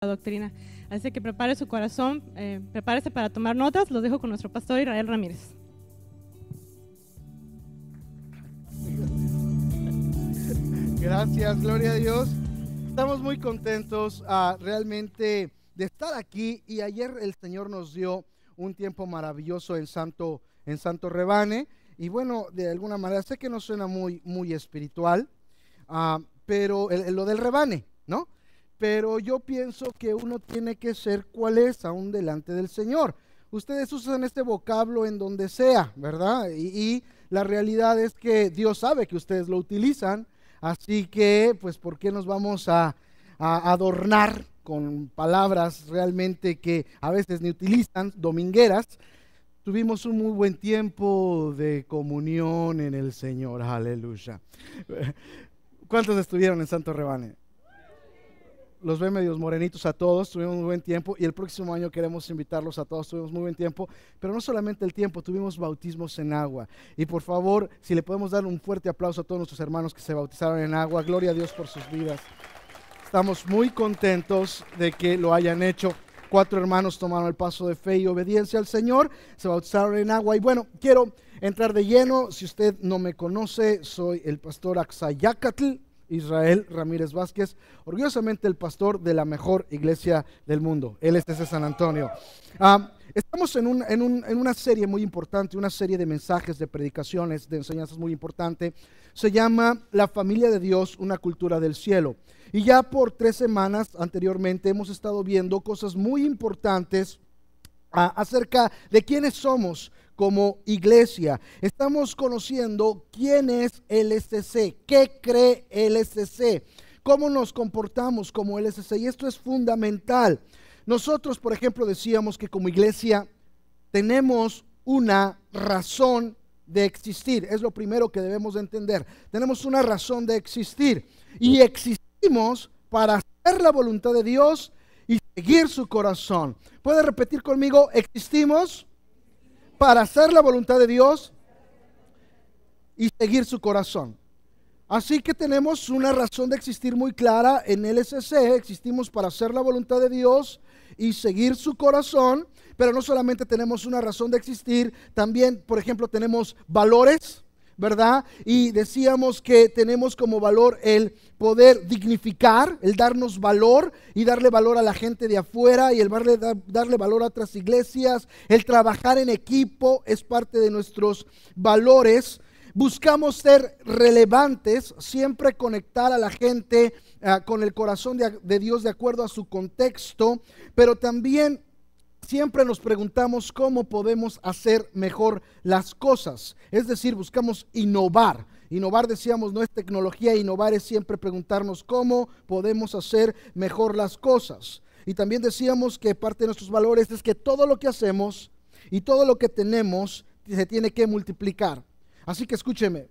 la doctrina. Así que prepare su corazón, prepárese para tomar notas. Los dejo con nuestro pastor Israel Ramírez. Gracias, gloria a Dios. Estamos muy contentos realmente de estar aquí, y ayer el Señor nos dio un tiempo maravilloso en Santo Rebane. Y bueno, de alguna manera, sé que no suena muy espiritual, pero lo del rebane, ¿no? Pero yo pienso que uno tiene que ser cual es aún delante del Señor. Ustedes usan este vocablo en donde sea, ¿verdad? Y la realidad es que Dios sabe que ustedes lo utilizan, así que pues ¿por qué nos vamos a adornar con palabras realmente que a veces ni utilizan, domingueras? Tuvimos un muy buen tiempo de comunión en el Señor, aleluya. ¿Cuántos estuvieron en Santo Rebane? Los ven medios morenitos a todos. Tuvimos muy buen tiempo, y el próximo año queremos invitarlos a todos. Tuvimos muy buen tiempo, pero no solamente el tiempo, tuvimos bautismos en agua. Y por favor, si le podemos dar un fuerte aplauso a todos nuestros hermanos que se bautizaron en agua. Gloria a Dios por sus vidas. Estamos muy contentos de que lo hayan hecho. 4 hermanos tomaron el paso de fe y obediencia al Señor, se bautizaron en agua. Y bueno, quiero entrar de lleno. Si usted no me conoce, soy el pastor Axayacatl Israel Ramírez Vázquez, orgullosamente el pastor de la mejor iglesia del mundo, LSC San Antonio. Estamos en una serie muy importante, una serie de mensajes, de predicaciones, de enseñanzas muy importante. Se llama La familia de Dios, una cultura del cielo. Y ya por 3 semanas anteriormente hemos estado viendo cosas muy importantes acerca de quiénes somos como iglesia. Estamos conociendo quién es LSC, qué cree LSC, cómo nos comportamos como LSC, y esto es fundamental. Nosotros, por ejemplo, decíamos que como iglesia tenemos una razón de existir. Es lo primero que debemos de entender. Tenemos una razón de existir, y existimos para hacer la voluntad de Dios y seguir su corazón. ¿Puede repetir conmigo? Existimos para hacer la voluntad de Dios y seguir su corazón. Así que tenemos una razón de existir muy clara en LSC. Existimos para hacer la voluntad de Dios y seguir su corazón. Pero no solamente tenemos una razón de existir, también, por ejemplo, tenemos valores, ¿verdad? Y decíamos que tenemos como valor el poder dignificar, el darnos valor y darle valor a la gente de afuera, y el darle valor a otras iglesias. El trabajar en equipo es parte de nuestros valores. Buscamos ser relevantes, siempre conectar a la gente con el corazón de Dios de acuerdo a su contexto, pero también siempre nos preguntamos cómo podemos hacer mejor las cosas. Es decir, buscamos innovar. Innovar, decíamos, no es tecnología. Innovar es siempre preguntarnos cómo podemos hacer mejor las cosas. Y también decíamos que parte de nuestros valores es que todo lo que hacemos y todo lo que tenemos se tiene que multiplicar. Así que escúcheme,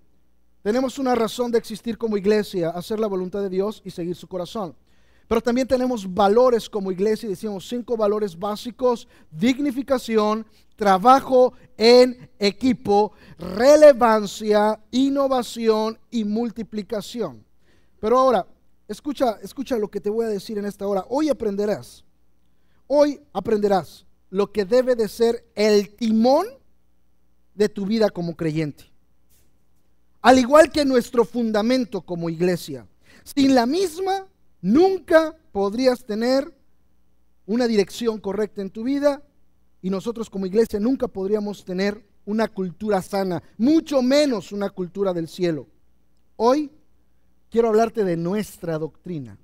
tenemos una razón de existir como iglesia: hacer la voluntad de Dios y seguir su corazón. Pero también tenemos valores como iglesia, y decimos 5 valores básicos: dignificación, trabajo en equipo, relevancia, innovación y multiplicación. Pero ahora, escucha lo que te voy a decir en esta hora. Hoy aprenderás lo que debe de ser el timón de tu vida como creyente. Al igual que nuestro fundamento como iglesia. Sin la misma, nunca podrías tener una dirección correcta en tu vida, y nosotros como iglesia nunca podríamos tener una cultura sana, mucho menos una cultura del cielo. Hoy quiero hablarte de nuestra doctrina.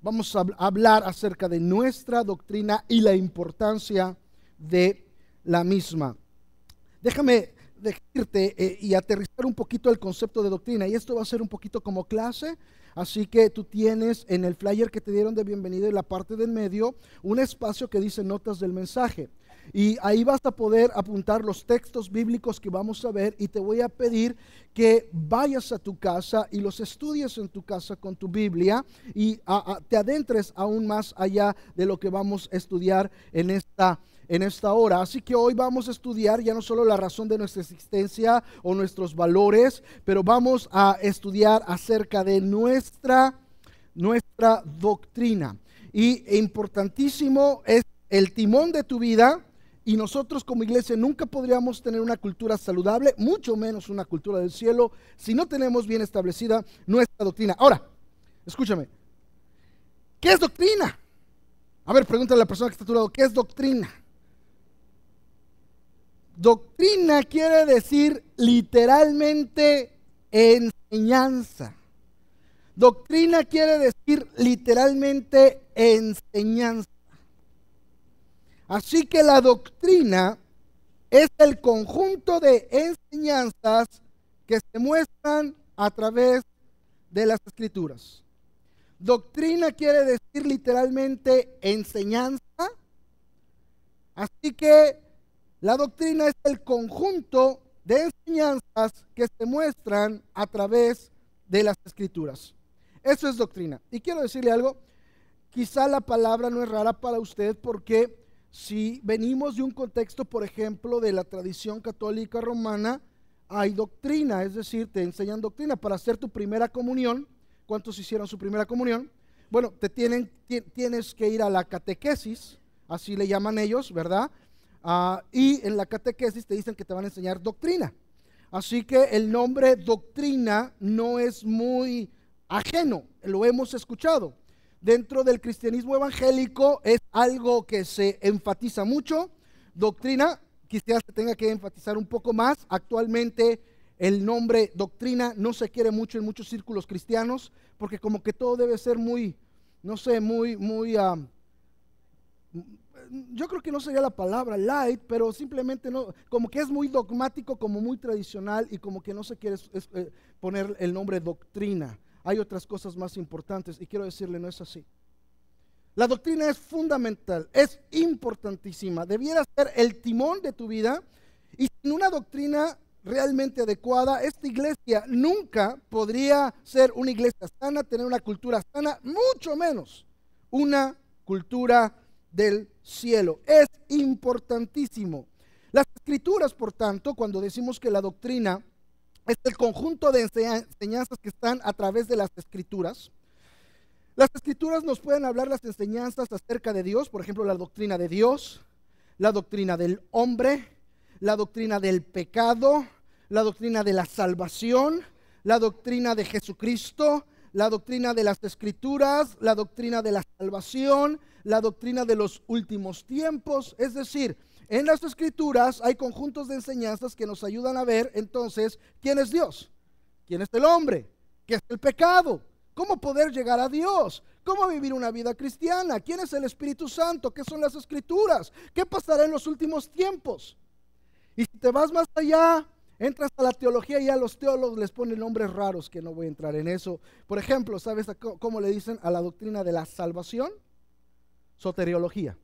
Vamos a hablar acerca de nuestra doctrina y la importancia de la misma. Déjame decirte y aterrizar un poquito el concepto de doctrina, y esto va a ser un poquito como clase. Así que tú tienes en el flyer que te dieron de bienvenida, en la parte del medio, un espacio que dice notas del mensaje, y ahí vas a poder apuntar los textos bíblicos que vamos a ver, y te voy a pedir que vayas a tu casa y los estudies en tu casa con tu Biblia, y te adentres aún más allá de lo que vamos a estudiar en esta hora. Así que hoy vamos a estudiar ya no solo la razón de nuestra existencia o nuestros valores, pero vamos a estudiar acerca de nuestra doctrina. y importantísimo es el timón de tu vida. Y nosotros como iglesia nunca podríamos tener una cultura saludable, mucho menos una cultura del cielo, si no tenemos bien establecida nuestra doctrina. Ahora, escúchame, ¿qué es doctrina? A ver, pregúntale a la persona que está a tu lado, ¿qué es doctrina? Doctrina quiere decir literalmente enseñanza. Doctrina quiere decir literalmente enseñanza. Así que la doctrina es el conjunto de enseñanzas que se muestran a través de las Escrituras. Doctrina quiere decir literalmente enseñanza. Así que la doctrina es el conjunto de enseñanzas que se muestran a través de las Escrituras. Eso es doctrina. Y quiero decirle algo, quizá la palabra no es rara para usted porque si venimos de un contexto, por ejemplo, de la tradición católica romana, hay doctrina, es decir, te enseñan doctrina. Para hacer tu primera comunión, ¿cuántos hicieron su primera comunión? Bueno, tienes que ir a la catequesis, así le llaman ellos, ¿verdad? Y en la catequesis te dicen que te van a enseñar doctrina. Así que el nombre doctrina no es muy ajeno, lo hemos escuchado. Dentro del cristianismo evangélico es algo que se enfatiza mucho. Doctrina, quizás se tenga que enfatizar un poco más. Actualmente el nombre doctrina no se quiere mucho en muchos círculos cristianos, porque como que todo debe ser muy, no sé, yo creo que no sería la palabra light, pero simplemente no, como que es muy dogmático, como muy tradicional, y como que no se quiere poner el nombre doctrina. Hay otras cosas más importantes y quiero decirle, no es así. La doctrina es fundamental, es importantísima, debiera ser el timón de tu vida, y sin una doctrina realmente adecuada, esta iglesia nunca podría ser una iglesia sana, tener una cultura sana, mucho menos una cultura del cielo. Es importantísimo. Las Escrituras, por tanto, cuando decimos que la doctrina es el conjunto de enseñanzas que están a través de las Escrituras. Las Escrituras nos pueden hablar las enseñanzas acerca de Dios, por ejemplo, la doctrina de Dios, la doctrina del hombre, la doctrina del pecado, la doctrina de la salvación, la doctrina de Jesucristo, la doctrina de las Escrituras, la doctrina de la salvación, la doctrina de los últimos tiempos. Es decir, en las Escrituras hay conjuntos de enseñanzas que nos ayudan a ver entonces quién es Dios, quién es el hombre, qué es el pecado, cómo poder llegar a Dios, cómo vivir una vida cristiana, quién es el Espíritu Santo, qué son las Escrituras, qué pasará en los últimos tiempos. Y si te vas más allá, entras a la teología y a los teólogos les ponen nombres raros que no voy a entrar en eso. Por ejemplo, ¿sabes cómo le dicen a la doctrina de la salvación? Soteriología.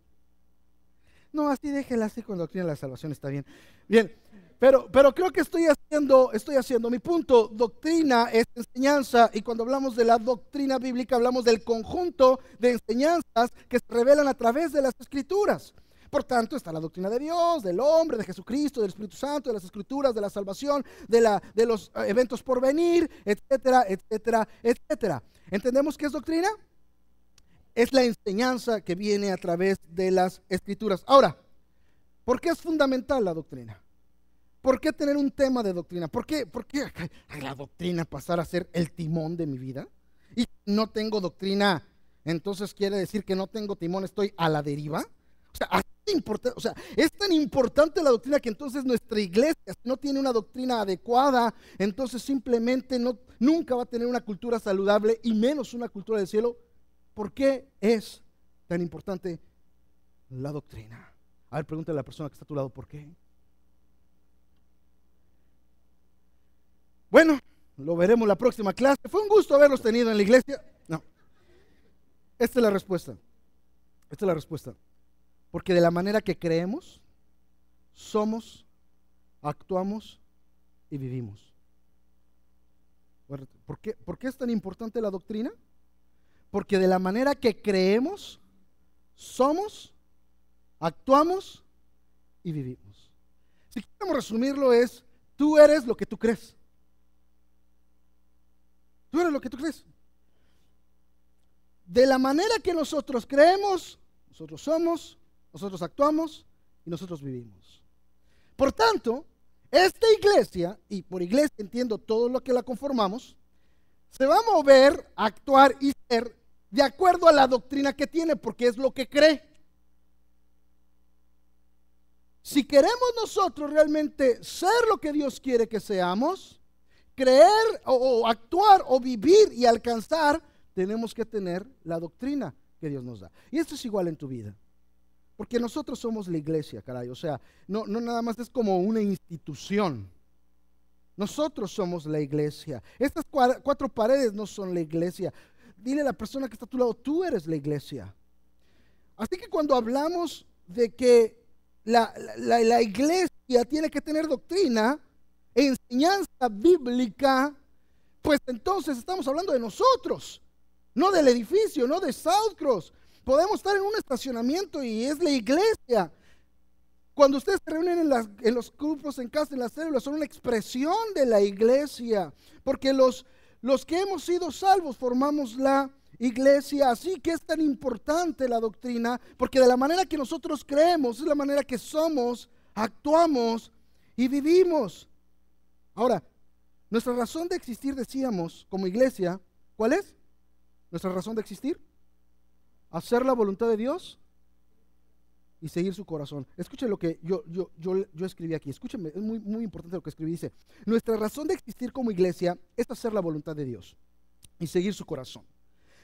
No, así déjela así con doctrina de la salvación, está bien. Bien, pero creo que estoy haciendo mi punto. Doctrina es enseñanza, y cuando hablamos de la doctrina bíblica hablamos del conjunto de enseñanzas que se revelan a través de las Escrituras. Por tanto, está la doctrina de Dios, del hombre, de Jesucristo, del Espíritu Santo, de las Escrituras, de la salvación, de los eventos por venir, etcétera, etcétera, etcétera. ¿Entendemos qué es doctrina? Es la enseñanza que viene a través de las Escrituras. Ahora, ¿por qué es fundamental la doctrina? ¿Por qué tener un tema de doctrina? ¿Por qué la doctrina pasar a ser el timón de mi vida? Y si no tengo doctrina, entonces quiere decir que no tengo timón, estoy a la deriva. O sea, es tan importante la doctrina que entonces nuestra iglesia, si no tiene una doctrina adecuada, entonces simplemente nunca va a tener una cultura saludable y menos una cultura del cielo. ¿Por qué es tan importante la doctrina? A ver, pregúntale a la persona que está a tu lado, ¿por qué? Bueno, lo veremos la próxima clase. Fue un gusto haberlos tenido en la iglesia. No, esta es la respuesta. Esta es la respuesta. Porque de la manera que creemos, somos, actuamos y vivimos. ¿Por qué es tan importante la doctrina? Porque de la manera que creemos, somos, actuamos y vivimos. Si queremos resumirlo es, tú eres lo que tú crees. Tú eres lo que tú crees. de la manera que nosotros creemos, nosotros somos, nosotros actuamos y nosotros vivimos. Por tanto, esta iglesia, y por iglesia entiendo todo lo que la conformamos, se va a mover, actuar y ser de acuerdo a la doctrina que tiene, porque es lo que cree. Si queremos nosotros realmente ser lo que Dios quiere que seamos, creer o actuar o vivir y alcanzar, tenemos que tener la doctrina que Dios nos da. Y esto es igual en tu vida. Porque nosotros somos la iglesia, caray. O sea, no nada más es como una institución. Nosotros somos la iglesia. Estas cuatro paredes no son la iglesia. Dile a la persona que está a tu lado, tú eres la iglesia. Así que cuando hablamos de que la iglesia tiene que tener doctrina, enseñanza bíblica, pues entonces estamos hablando de nosotros, no del edificio, no de Southcross. Podemos estar en un estacionamiento y es la iglesia. Cuando ustedes se reúnen en los grupos en casa, en las células, son una expresión de la iglesia, porque los que hemos sido salvos formamos la iglesia. Así que es tan importante la doctrina, porque de la manera que nosotros creemos es la manera que somos, actuamos y vivimos. Ahora, nuestra razón de existir, decíamos, como iglesia, ¿cuál es? Nuestra razón de existir: hacer la voluntad de Dios y seguir su corazón. Escuchen lo que yo escribí aquí. Escúchenme, es muy, muy importante lo que escribí. Dice: nuestra razón de existir como iglesia es hacer la voluntad de Dios y seguir su corazón.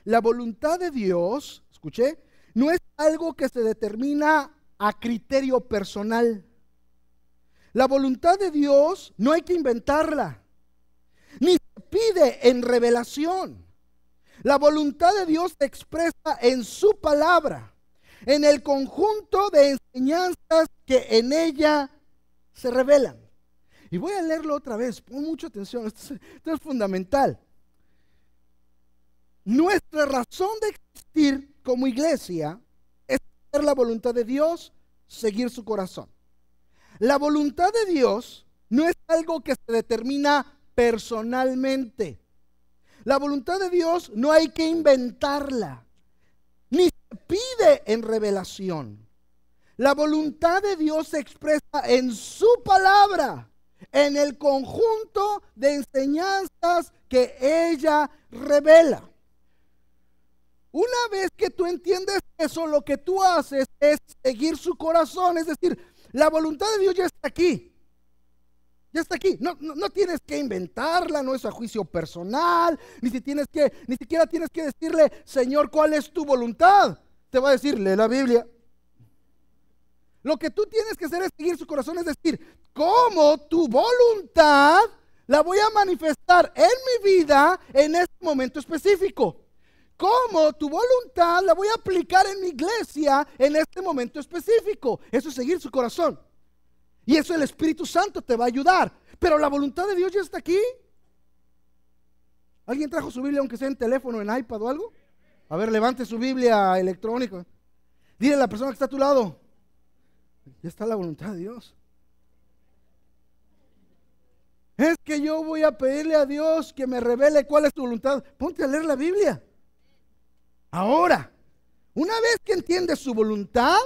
La voluntad de Dios, escuché, no es algo que se determina a criterio personal. La voluntad de Dios no hay que inventarla, ni se pide en revelación. La voluntad de Dios se expresa en su palabra, en el conjunto de enseñanzas que en ella se revelan. Y voy a leerlo otra vez, pon mucha atención, esto es fundamental. Nuestra razón de existir como iglesia es hacer la voluntad de Dios, seguir su corazón. La voluntad de Dios no es algo que se determina personalmente. La voluntad de Dios no hay que inventarla, ni se pide en revelación. La voluntad de Dios se expresa en su palabra, en el conjunto de enseñanzas que ella revela. Una vez que tú entiendes eso, lo que tú haces es seguir su corazón. Es decir, la voluntad de Dios ya está aquí. Ya está aquí. No tienes que inventarla, no es a juicio personal, ni siquiera tienes que decirle: Señor, ¿cuál es tu voluntad? Te va a decir: lee la Biblia. Lo que tú tienes que hacer es seguir su corazón, es decir, ¿cómo tu voluntad la voy a manifestar en mi vida en este momento específico? ¿Cómo tu voluntad la voy a aplicar en mi iglesia en este momento específico? Eso es seguir su corazón. Y eso el Espíritu Santo te va a ayudar. Pero la voluntad de Dios ya está aquí. ¿Alguien trajo su Biblia, aunque sea en teléfono, en iPad o algo? A ver, levante su Biblia electrónica. Dile a la persona que está a tu lado: ya está la voluntad de Dios. Es que yo voy a pedirle a Dios que me revele cuál es tu voluntad. Ponte a leer la Biblia. Ahora, una vez que entiendes su voluntad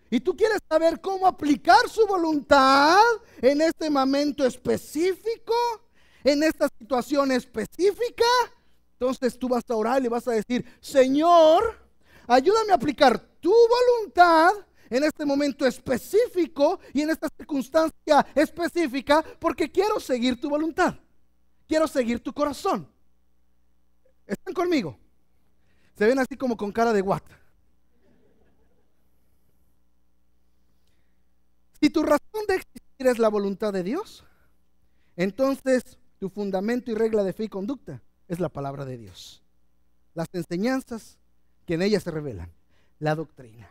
y tú quieres saber cómo aplicar su voluntad en este momento específico, en esta situación específica, entonces tú vas a orar y le vas a decir: Señor, ayúdame a aplicar tu voluntad en este momento específico y en esta circunstancia específica, porque quiero seguir tu voluntad, quiero seguir tu corazón. ¿Están conmigo? Se ven así como con cara de what. Si tu razón de existir es la voluntad de Dios, entonces tu fundamento y regla de fe y conducta es la palabra de Dios. Las enseñanzas que en ella se revelan, la doctrina.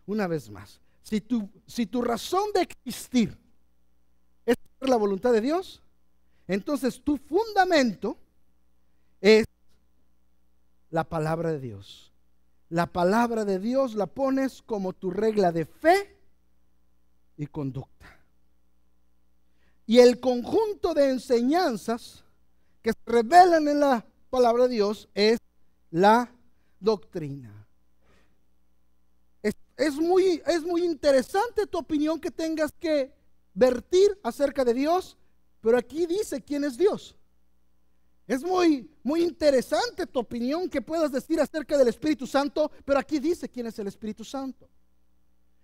Una vez más, si tu razón de existir es la voluntad de Dios, entonces tu fundamento es la palabra de Dios. La palabra de Dios la pones como tu regla de fe y conducta. Y el conjunto de enseñanzas que se revelan en la palabra de Dios es la doctrina. Es muy interesante tu opinión que tengas que vertir acerca de Dios, pero aquí dice quién es Dios. Es muy interesante tu opinión que puedas decir acerca del Espíritu Santo, pero aquí dice quién es el Espíritu Santo.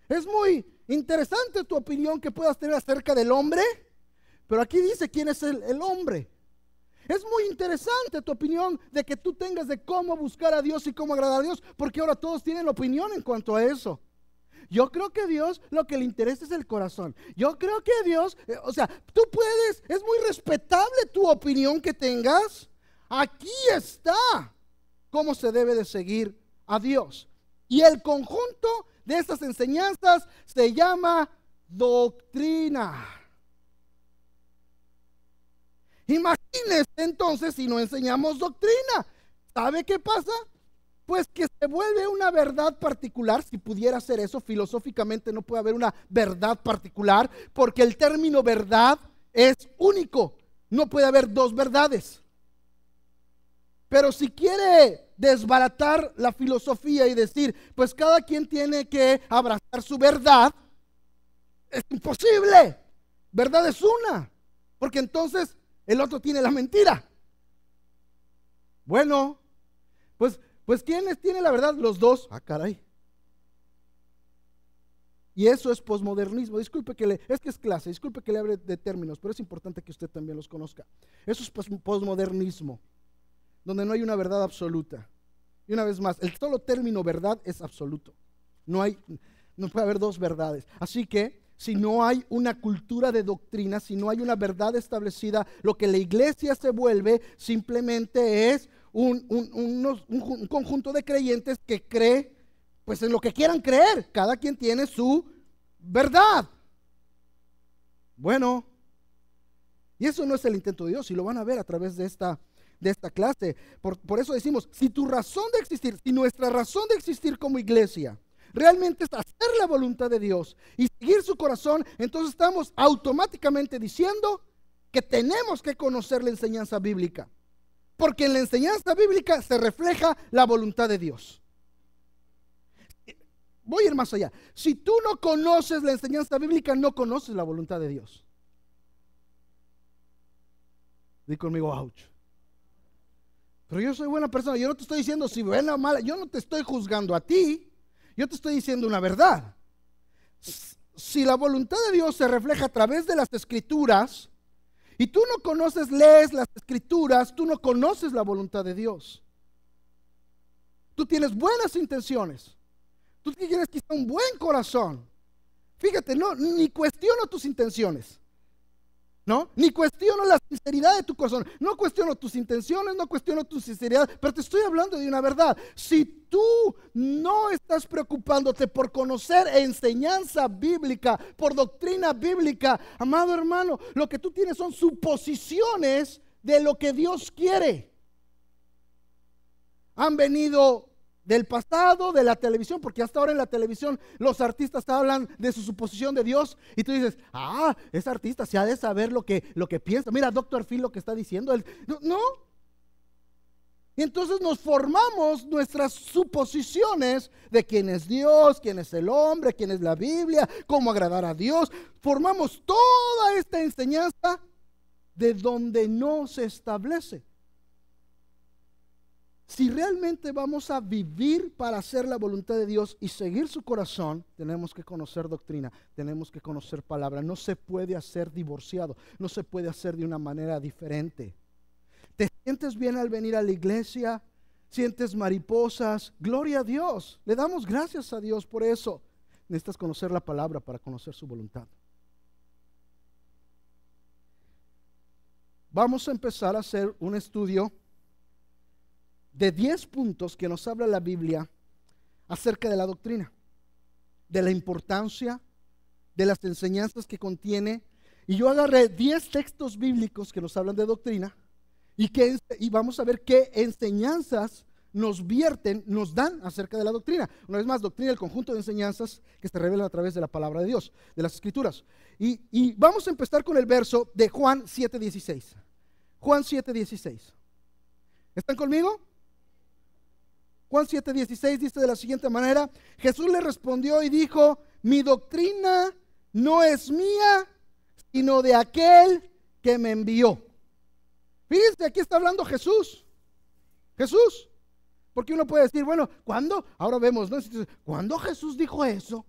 Es muy interesante tu opinión que puedas tener acerca del hombre, pero aquí dice quién es el hombre. Es muy interesante tu opinión de que tú tengas de cómo buscar a Dios y cómo agradar a Dios, porque ahora todos tienen opinión en cuanto a eso. Yo creo que a Dios lo que le interesa es el corazón. Yo creo que a Dios, tú puedes, es muy respetable tu opinión que tengas. Aquí está cómo se debe de seguir a Dios. Y el conjunto de estas enseñanzas se llama doctrina. Imagínese entonces si no enseñamos doctrina. ¿Sabe qué pasa? Pues que se vuelve una verdad particular. Si pudiera ser eso, filosóficamente no puede haber una verdad particular, porque el término verdad es único. No puede haber dos verdades. Pero si quiere desbaratar la filosofía y decir, pues cada quien tiene que abrazar su verdad, es imposible. Verdad es una, porque entonces el otro tiene la mentira. Bueno, pues ¿quiénes tienen la verdad? Los dos. Ah, caray. Y eso es posmodernismo. Disculpe es que es clase, disculpe que le hable de términos, pero es importante que usted también los conozca. Eso es posmodernismo, donde no hay una verdad absoluta. Y una vez más, el solo término verdad es absoluto. No puede haber dos verdades. Así que si no hay una cultura de doctrina, si no hay una verdad establecida, lo que la iglesia se vuelve simplemente es un conjunto de creyentes que cree pues en lo que quieran creer. Cada quien tiene su verdad. Bueno, y eso no es el intento de Dios, y lo van a ver a través de esta clase. Por eso decimos, si nuestra razón de existir como iglesia realmente es hacer la voluntad de Dios y seguir su corazón, entonces estamos automáticamente diciendo que tenemos que conocer la enseñanza bíblica, porque en la enseñanza bíblica se refleja la voluntad de Dios. Voy a ir más allá. Si tú no conoces la enseñanza bíblica, no conoces la voluntad de Dios. Di conmigo, ouch. Pero yo soy buena persona, yo no te estoy diciendo si buena o mala, yo no te estoy juzgando a ti, yo te estoy diciendo una verdad. Si la voluntad de Dios se refleja a través de las escrituras y tú no conoces, lees las escrituras, tú no conoces la voluntad de Dios. Tú tienes buenas intenciones, tú tienes quizá un buen corazón. Fíjate, ni cuestiono tus intenciones, ¿no? Ni cuestiono la sinceridad de tu corazón, no cuestiono tus intenciones, no cuestiono tu sinceridad, pero te estoy hablando de una verdad. Si tú no estás preocupándote por conocer enseñanza bíblica, por doctrina bíblica, amado hermano, lo que tú tienes son suposiciones de lo que Dios quiere. Han venido del pasado, de la televisión, porque hasta ahora en la televisión los artistas hablan de su suposición de Dios y tú dices, ese artista se ha de saber lo que piensa. Mira, Dr. Phil lo que está diciendo. No. Y entonces nos formamos nuestras suposiciones de quién es Dios, quién es el hombre, quién es la Biblia, cómo agradar a Dios. Formamos toda esta enseñanza de donde no se establece. Si realmente vamos a vivir para hacer la voluntad de Dios y seguir su corazón, tenemos que conocer doctrina, tenemos que conocer palabra. No se puede hacer divorciado, no se puede hacer de una manera diferente. ¿Te sientes bien al venir a la iglesia? ¿Sientes mariposas? Gloria a Dios, le damos gracias a Dios por eso. Necesitas conocer la palabra para conocer su voluntad. Vamos a empezar a hacer un estudio de 10 puntos que nos habla la Biblia acerca de la doctrina, de la importancia, de las enseñanzas que contiene. Y yo agarré 10 textos bíblicos que nos hablan de doctrina y vamos a ver qué enseñanzas nos dan acerca de la doctrina. Una vez más, doctrina, el conjunto de enseñanzas que se revelan a través de la palabra de Dios, de las escrituras. Y vamos a empezar con el verso de Juan 7:16. Juan 7:16. ¿Están conmigo? Juan 7:16 dice de la siguiente manera: Jesús le respondió y dijo: mi doctrina no es mía, sino de aquel que me envió. Fíjense, aquí está hablando Jesús. Jesús. Porque uno puede decir, bueno, ¿cuándo? Ahora vemos, ¿no? ¿Cuándo Jesús dijo eso?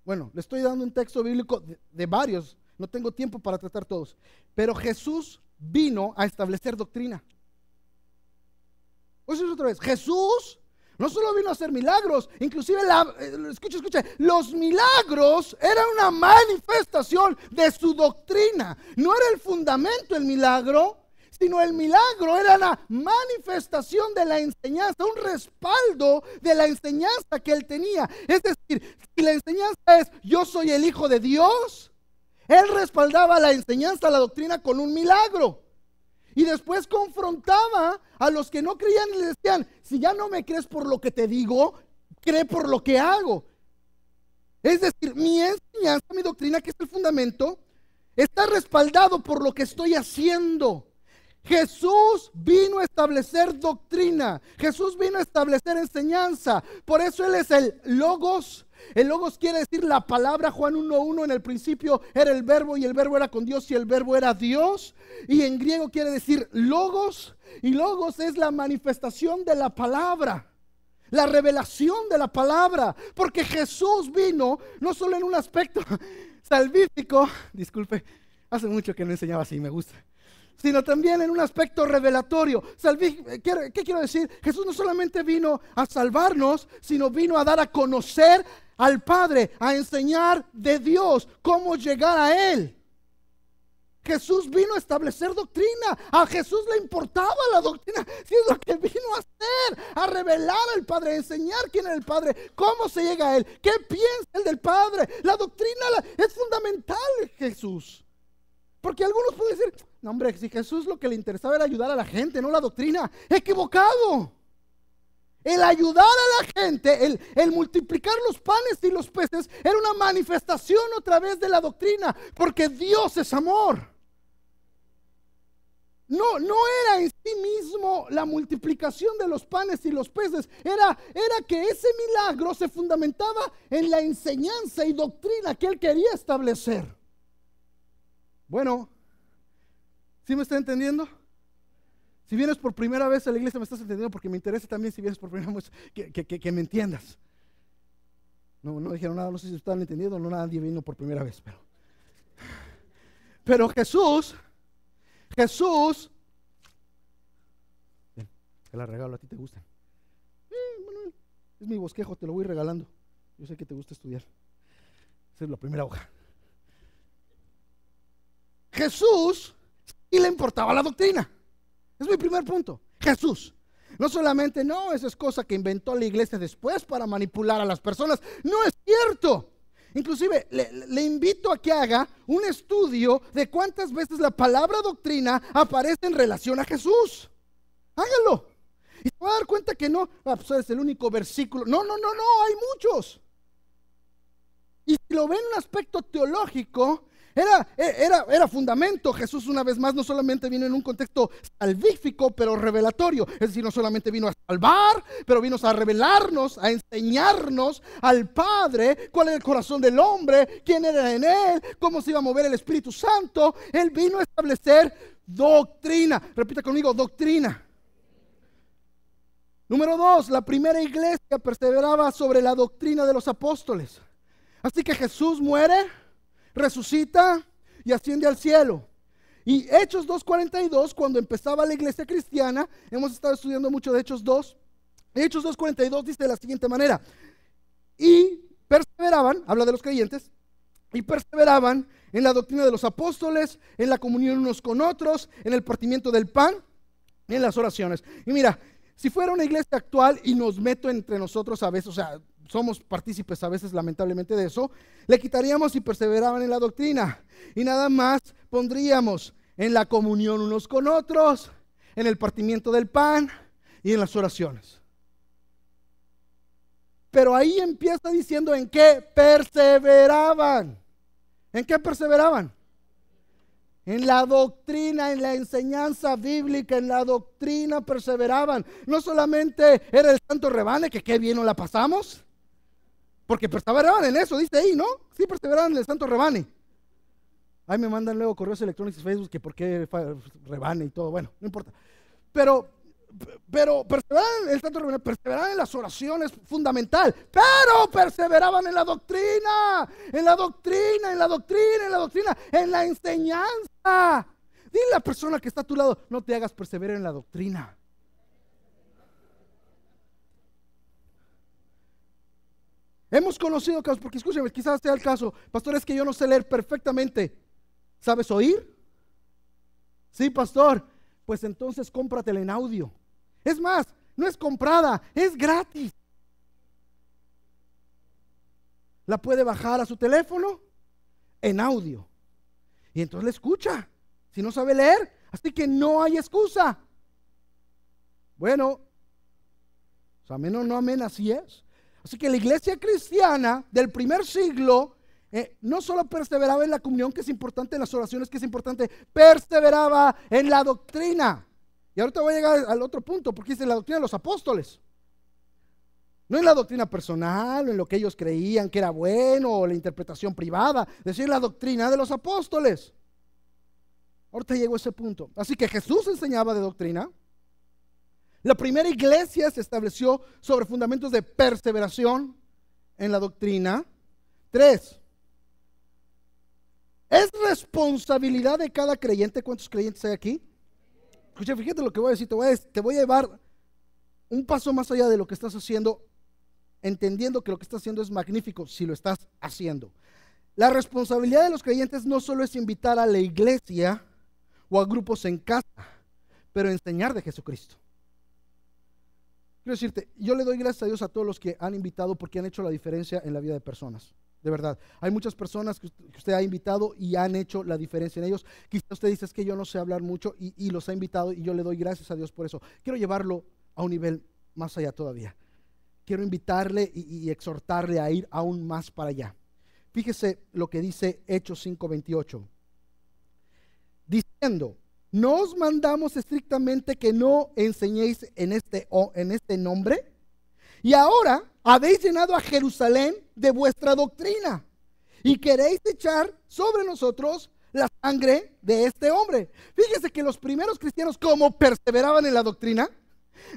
Bueno, le estoy dando un texto bíblico de varios. No tengo tiempo para tratar todos. Pero Jesús vino a establecer doctrina. Otra vez, Jesús no solo vino a hacer milagros, inclusive, escucha, los milagros eran una manifestación de su doctrina. No era el fundamento el milagro, sino el milagro era la manifestación de la enseñanza, un respaldo de la enseñanza que él tenía. Es decir, si la enseñanza es yo soy el Hijo de Dios, él respaldaba la enseñanza, la doctrina con un milagro. Y después confrontaba a los que no creían y les decían, si ya no me crees por lo que te digo, cree por lo que hago. Es decir, mi enseñanza, mi doctrina, que es el fundamento, está respaldado por lo que estoy haciendo. Jesús vino a establecer doctrina. Jesús vino a establecer enseñanza. Por eso Él es el Logos. El Logos quiere decir la palabra. Juan 1:1, en el principio era el verbo y el verbo era con Dios y el verbo era Dios. Y en griego quiere decir Logos. Y Logos es la manifestación de la palabra, la revelación de la palabra. Porque Jesús vino no solo en un aspecto salvífico, disculpe, hace mucho que no enseñaba así, me gusta, sino también en un aspecto revelatorio. ¿Qué quiero decir? Jesús no solamente vino a salvarnos, sino vino a dar a conocer al Padre, a enseñar de Dios cómo llegar a Él. Jesús vino a establecer doctrina. A Jesús le importaba la doctrina, si es lo que vino a hacer, a revelar al Padre, a enseñar quién es el Padre, cómo se llega a Él, qué piensa Él del Padre. La doctrina es fundamental en Jesús. Porque algunos pueden decir, no hombre, si Jesús lo que le interesaba era ayudar a la gente, no la doctrina. Equivocado. El ayudar a la gente, el multiplicar los panes y los peces, era una manifestación a través de la doctrina, porque Dios es amor. No era en sí mismo la multiplicación de los panes y los peces, era que ese milagro se fundamentaba en la enseñanza y doctrina que Él quería establecer. Bueno, ¿sí me está entendiendo? Si vienes por primera vez a la iglesia, me estás entendiendo, porque me interesa también, si vienes por primera vez, que me entiendas. No dijeron nada, no sé si están entendiendo, no, nadie vino por primera vez, pero Jesús, bien, te la regalo, a ti te gusta. Manuel, es mi bosquejo, te lo voy regalando. Yo sé que te gusta estudiar. Esa es la primera hoja. Jesús, y le importaba la doctrina. Es mi primer punto. Jesús. No solamente, esa es cosa que inventó la iglesia después para manipular a las personas. No es cierto. Inclusive le invito a que haga un estudio de cuántas veces la palabra doctrina aparece en relación a Jesús. Hágalo. Y se va a dar cuenta que no, pues es el único versículo. No, hay muchos. Y si lo ven en un aspecto teológico, era fundamento. Jesús, una vez más, no solamente vino en un contexto salvífico, pero revelatorio. Es decir, no solamente vino a salvar, pero vino a revelarnos, a enseñarnos al Padre, cuál era el corazón del hombre, quién era en Él, cómo se iba a mover el Espíritu Santo. Él vino a establecer doctrina. Repita conmigo, doctrina. Número 2, la primera iglesia perseveraba sobre la doctrina de los apóstoles. Así que Jesús muere, resucita y asciende al cielo. Y Hechos 2:42, cuando empezaba la iglesia cristiana, hemos estado estudiando mucho de Hechos 2. Hechos 2:42 dice de la siguiente manera: y perseveraban, habla de los creyentes, y perseveraban en la doctrina de los apóstoles, en la comunión unos con otros, en el partimiento del pan, en las oraciones. Y mira, si fuera una iglesia actual, y nos meto entre nosotros a veces, o sea, somos partícipes a veces lamentablemente de eso, le quitaríamos y perseveraban en la doctrina, y nada más pondríamos en la comunión unos con otros, en el partimiento del pan y en las oraciones. Pero ahí empieza diciendo en qué perseveraban. ¿En qué perseveraban? En la doctrina, en la enseñanza bíblica, en la doctrina perseveraban. No solamente era el santo rebane, que qué bien nos la pasamos, porque perseveraban en eso, dice ahí, ¿no? Sí, perseveraban en el santo rebane. Ahí me mandan luego correos electrónicos y Facebook que por qué rebane y todo, bueno, no importa. Pero perseveraban en el santo rebane, perseveraban en las oraciones, fundamental, pero perseveraban en la doctrina, en la doctrina, en la doctrina, en la doctrina, en la enseñanza. Dile a la persona que está a tu lado, no te hagas perseverar en la doctrina. Hemos conocido casos, porque escúcheme, quizás sea el caso, pastor, es que yo no sé leer perfectamente. ¿Sabes oír? Sí, pastor, pues entonces cómpratela en audio. Es más, no es comprada, es gratis. La puede bajar a su teléfono en audio y entonces la escucha. Si no sabe leer, así que no hay excusa. Bueno, amén o no amén, así es. Así que la iglesia cristiana del primer siglo no solo perseveraba en la comunión, que es importante, en las oraciones, que es importante, perseveraba en la doctrina. Y ahorita voy a llegar al otro punto, porque dice la doctrina de los apóstoles. No en la doctrina personal, o en lo que ellos creían que era bueno, o la interpretación privada, decir la doctrina de los apóstoles. Ahorita llego a ese punto. Así que Jesús enseñaba de doctrina. La primera iglesia se estableció sobre fundamentos de perseveración en la doctrina. 3. Es responsabilidad de cada creyente. ¿Cuántos creyentes hay aquí? Escucha, fíjate lo que voy a decir. Te voy a llevar un paso más allá de lo que estás haciendo, entendiendo que lo que estás haciendo es magnífico si lo estás haciendo. La responsabilidad de los creyentes no solo es invitar a la iglesia o a grupos en casa, pero enseñar de Jesucristo. Quiero decirte, yo le doy gracias a Dios a todos los que han invitado, porque han hecho la diferencia en la vida de personas. De verdad, hay muchas personas que usted ha invitado y han hecho la diferencia en ellos. Quizás usted dice, es que yo no sé hablar mucho, y los ha invitado, y yo le doy gracias a Dios por eso. Quiero llevarlo a un nivel más allá todavía. Quiero invitarle y exhortarle a ir aún más para allá. Fíjese lo que dice Hechos 5:28. Diciendo, ¿no os mandamos estrictamente que no enseñéis en este nombre? Y ahora habéis llenado a Jerusalén de vuestra doctrina y queréis echar sobre nosotros la sangre de este hombre. Fíjese que los primeros cristianos, como perseveraban en la doctrina,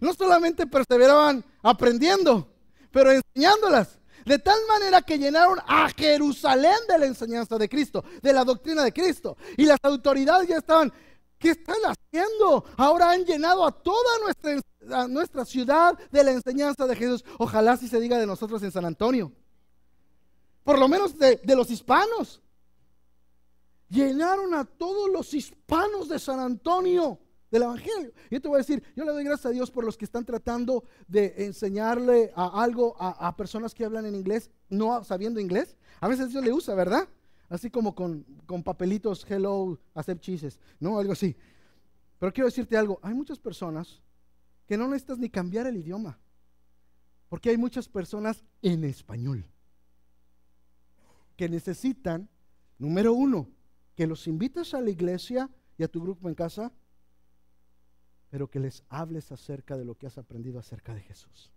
no solamente perseveraban aprendiendo, pero enseñándolas. De tal manera que llenaron a Jerusalén de la enseñanza de Cristo, de la doctrina de Cristo. Y las autoridades ya estaban, ¿qué están haciendo? Ahora han llenado a toda nuestra ciudad de la enseñanza de Jesús. Ojalá así se diga de nosotros en San Antonio. Por lo menos de los hispanos. Llenaron a todos los hispanos de San Antonio del evangelio. Yo te voy a decir, yo le doy gracias a Dios por los que están tratando de enseñarle algo a personas que hablan en inglés, no sabiendo inglés. A veces Dios le usa, ¿verdad? Así como con papelitos, hello, accept cheeses, ¿no? Algo así. Pero quiero decirte algo, hay muchas personas que no necesitas ni cambiar el idioma, porque hay muchas personas en español que necesitan, número uno, que los invites a la iglesia y a tu grupo en casa, pero que les hables acerca de lo que has aprendido acerca de Jesús.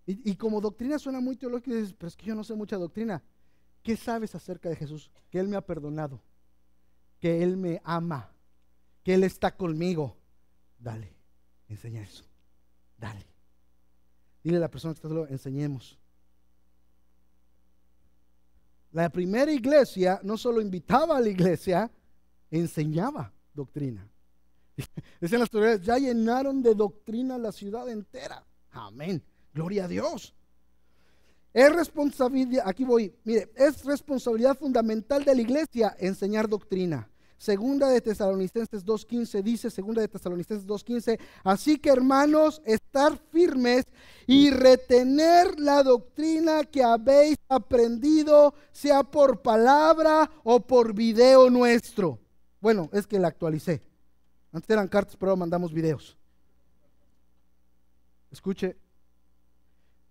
Y como doctrina suena muy teológico, y dices, pero es que yo no sé mucha doctrina. ¿Qué sabes acerca de Jesús? Que Él me ha perdonado, que Él me ama, que Él está conmigo. Dale, enseña eso. Dale. Dile a la persona que está solo, enseñemos. La primera iglesia no solo invitaba a la iglesia, enseñaba doctrina. Decían las autoridades, ya llenaron de doctrina la ciudad entera. Amén. Gloria a Dios. Es responsabilidad, aquí voy, mire, es responsabilidad fundamental de la iglesia enseñar doctrina. Segunda de Tesalonicenses 2:15 dice, Segunda de Tesalonicenses 2:15, así que hermanos, estar firmes y retener la doctrina que habéis aprendido, sea por palabra o por video nuestro. Bueno, es que la actualicé. Antes eran cartas, pero ahora mandamos videos. Escuche,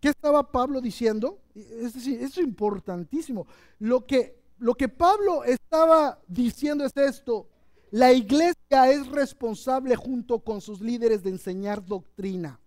¿qué estaba Pablo diciendo? Es decir, eso es importantísimo. Lo que lo que Pablo estaba diciendo es esto: la iglesia es responsable junto con sus líderes de enseñar doctrina.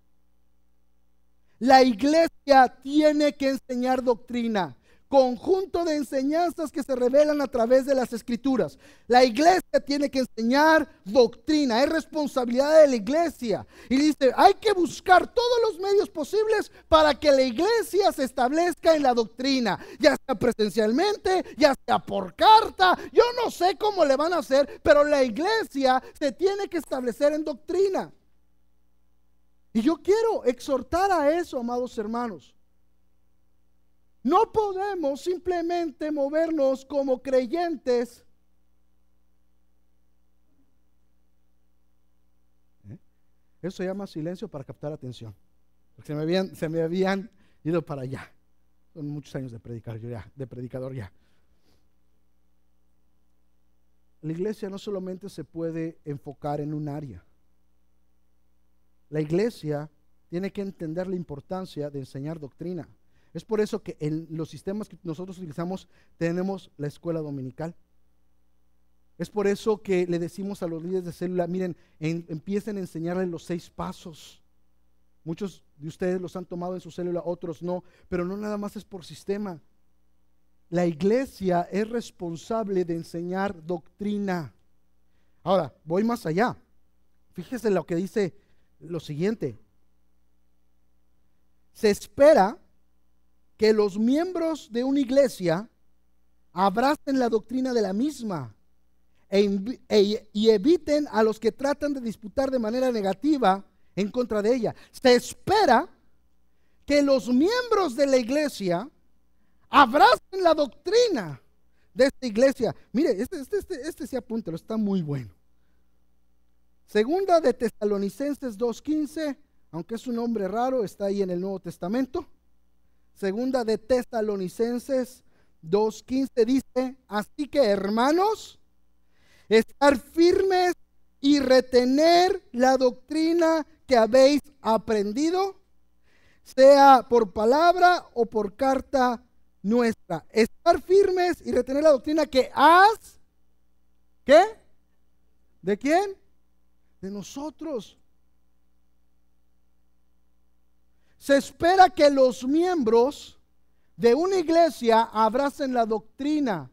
La iglesia tiene que enseñar doctrina, conjunto de enseñanzas que se revelan a través de las escrituras. La iglesia tiene que enseñar doctrina, es responsabilidad de la iglesia. Y dice, hay que buscar todos los medios posibles para que la iglesia se establezca en la doctrina, ya sea presencialmente, ya sea por carta. Yo no sé cómo le van a hacer, pero la iglesia se tiene que establecer en doctrina. Y yo quiero exhortar a eso, amados hermanos. No podemos simplemente movernos como creyentes. Eso se llama silencio para captar atención. Porque se me habían ido para allá. Son muchos años de predicador ya. La iglesia no solamente se puede enfocar en un área. La iglesia tiene que entender la importancia de enseñar doctrina. Es por eso que en los sistemas que nosotros utilizamos tenemos la escuela dominical. Es por eso que le decimos a los líderes de célula, miren, empiecen a enseñarles los 6 pasos. Muchos de ustedes los han tomado en su célula, otros no, pero no nada más es por sistema. La iglesia es responsable de enseñar doctrina. Ahora, voy más allá. Fíjese lo que dice lo siguiente: se espera que los miembros de una iglesia abracen la doctrina de la misma y eviten a los que tratan de disputar de manera negativa en contra de ella. Se espera que los miembros de la iglesia abracen la doctrina de esta iglesia. Mire, este sí apúntelo, está muy bueno. Segunda de Tesalonicenses 2:15, aunque es un nombre raro, está ahí en el Nuevo Testamento. Segunda de Tesalonicenses 2:15 dice, así que hermanos, estar firmes y retener la doctrina que habéis aprendido, sea por palabra o por carta nuestra. Estar firmes y retener la doctrina que has, ¿qué? ¿De quién? De nosotros. Se espera que los miembros de una iglesia abracen la doctrina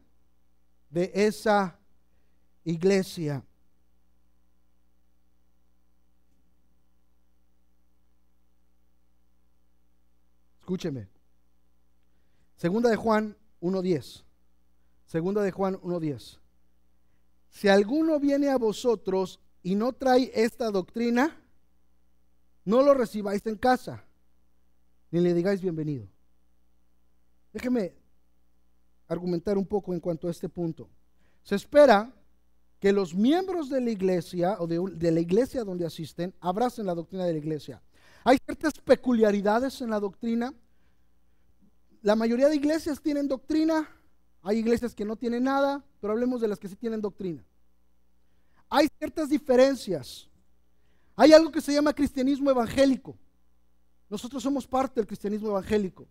de esa iglesia. Escúcheme. Segunda de Juan 1:10. Segunda de Juan 1:10. Si alguno viene a vosotros y no trae esta doctrina, no lo recibáis en casa, ni le digáis bienvenido. Déjeme argumentar un poco en cuanto a este punto. Se espera que los miembros de la iglesia o de la iglesia donde asisten abracen la doctrina de la iglesia. Hay ciertas peculiaridades en la doctrina. La mayoría de iglesias tienen doctrina, hay iglesias que no tienen nada, pero hablemos de las que sí tienen doctrina. Hay ciertas diferencias. Hay algo que se llama cristianismo evangélico. Nosotros somos parte del cristianismo evangélico.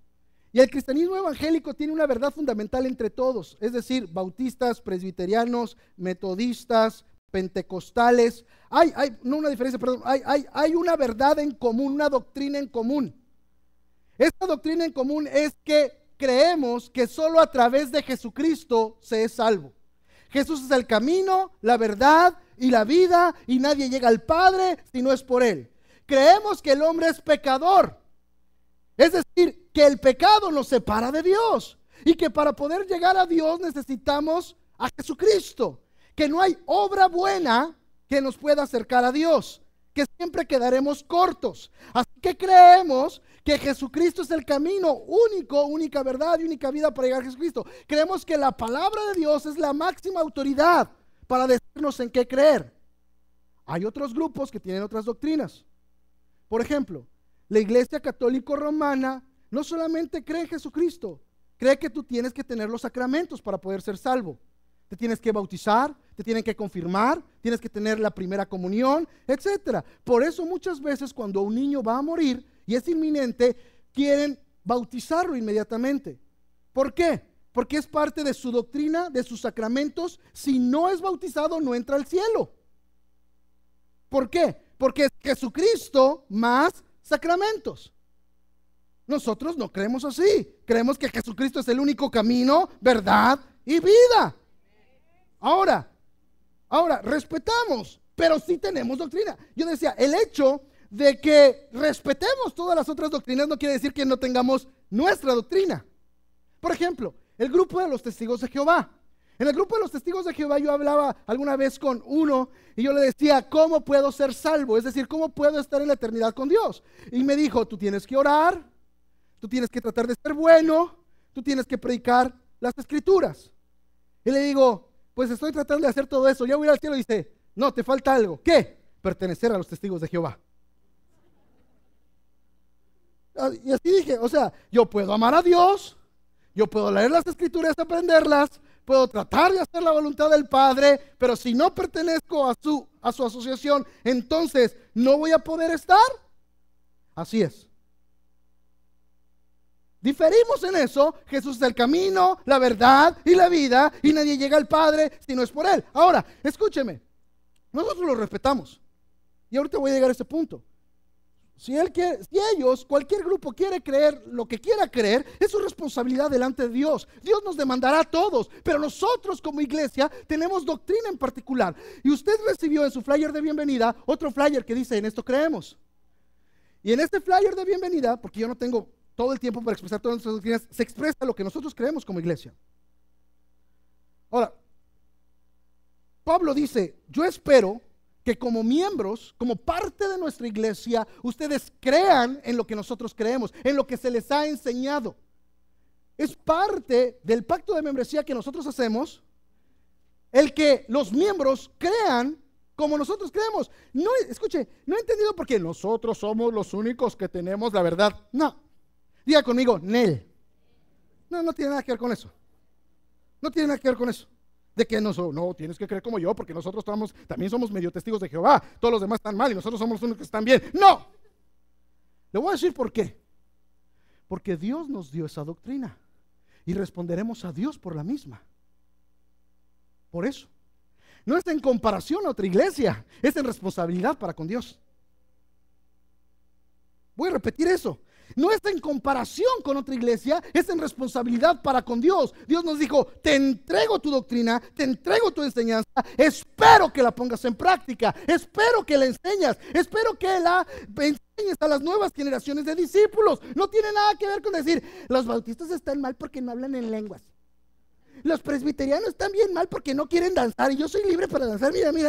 Y el cristianismo evangélico tiene una verdad fundamental entre todos, es decir, bautistas, presbiterianos, metodistas, pentecostales. Hay una verdad en común, una doctrina en común. Esta doctrina en común es que creemos que solo a través de Jesucristo se es salvo. Jesús es el camino, la verdad y la vida, y nadie llega al Padre si no es por Él. Creemos que el hombre es pecador, es decir, que el pecado nos separa de Dios y que para poder llegar a Dios necesitamos a Jesucristo, que no hay obra buena que nos pueda acercar a Dios, que siempre quedaremos cortos. Así que creemos que Jesucristo es el camino único, única verdad y única vida para llegar a Jesucristo. Creemos que la palabra de Dios es la máxima autoridad para decirnos en qué creer. Hay otros grupos que tienen otras doctrinas. Por ejemplo, la Iglesia Católica Romana no solamente cree en Jesucristo, cree que tú tienes que tener los sacramentos para poder ser salvo. Te tienes que bautizar, te tienen que confirmar, tienes que tener la primera comunión, etcétera. Por eso muchas veces cuando un niño va a morir y es inminente, quieren bautizarlo inmediatamente. ¿Por qué? porque es parte de su doctrina, de sus sacramentos. Si no es bautizado, no entra al cielo. ¿Por qué? Porque es Jesucristo más sacramentos. Nosotros no creemos así. Creemos que Jesucristo es el único camino, verdad y vida. Ahora, respetamos, pero sí tenemos doctrina. Yo decía, el hecho de que respetemos todas las otras doctrinas no quiere decir que no tengamos nuestra doctrina. Por ejemplo, el grupo de los testigos de Jehová. En el grupo de los testigos de Jehová yo hablaba alguna vez con uno y yo le decía, ¿cómo puedo ser salvo? Es decir, ¿cómo puedo estar en la eternidad con Dios? Y me dijo, tú tienes que orar, tú tienes que tratar de ser bueno, tú tienes que predicar las escrituras. Y le digo, pues estoy tratando de hacer todo eso, ya voy al cielo. Y dice, no, te falta algo. ¿Qué? Pertenecer a los testigos de Jehová. Y así dije, o sea, yo puedo amar a Dios, yo puedo leer las escrituras, aprenderlas, puedo tratar de hacer la voluntad del Padre, pero si no pertenezco a su asociación, entonces no voy a poder estar. Así es. Diferimos en eso. Jesús es el camino, la verdad y la vida, y nadie llega al Padre si no es por Él. Ahora, escúcheme, nosotros lo respetamos, y ahorita voy a llegar a ese punto. Si ellos, cualquier grupo quiere creer lo que quiera creer, es su responsabilidad delante de Dios. Dios nos demandará a todos, pero nosotros como iglesia tenemos doctrina en particular. Y usted recibió en su flyer de bienvenida otro flyer que dice, en esto creemos. Y en este flyer de bienvenida, porque yo no tengo todo el tiempo para expresar todas nuestras doctrinas, se expresa lo que nosotros creemos como iglesia. Ahora, Pablo dice, yo espero que como miembros, como parte de nuestra iglesia, ustedes crean en lo que nosotros creemos, en lo que se les ha enseñado. Es parte del pacto de membresía que nosotros hacemos, el que los miembros crean como nosotros creemos. No, escuche, no he entendido por qué nosotros somos los únicos que tenemos la verdad. No, diga conmigo, Nel. No tiene nada que ver con eso. No tiene nada que ver con eso. De que no, tienes que creer como yo, porque nosotros también somos medio testigos de Jehová. Todos los demás están mal y nosotros somos los únicos que están bien. No. Le voy a decir por qué. Porque Dios nos dio esa doctrina y responderemos a Dios por la misma. Por eso. No es en comparación a otra iglesia, es en responsabilidad para con Dios. Voy a repetir eso. No es en comparación con otra iglesia, es en responsabilidad para con Dios. Dios nos dijo, te entrego tu doctrina, te entrego tu enseñanza, espero que la pongas en práctica, espero que la enseñas, espero que la enseñes a las nuevas generaciones de discípulos. No tiene nada que ver con decir, los bautistas están mal porque no hablan en lenguas. Los presbiterianos están bien mal porque no quieren danzar y yo soy libre para danzar. Mira. No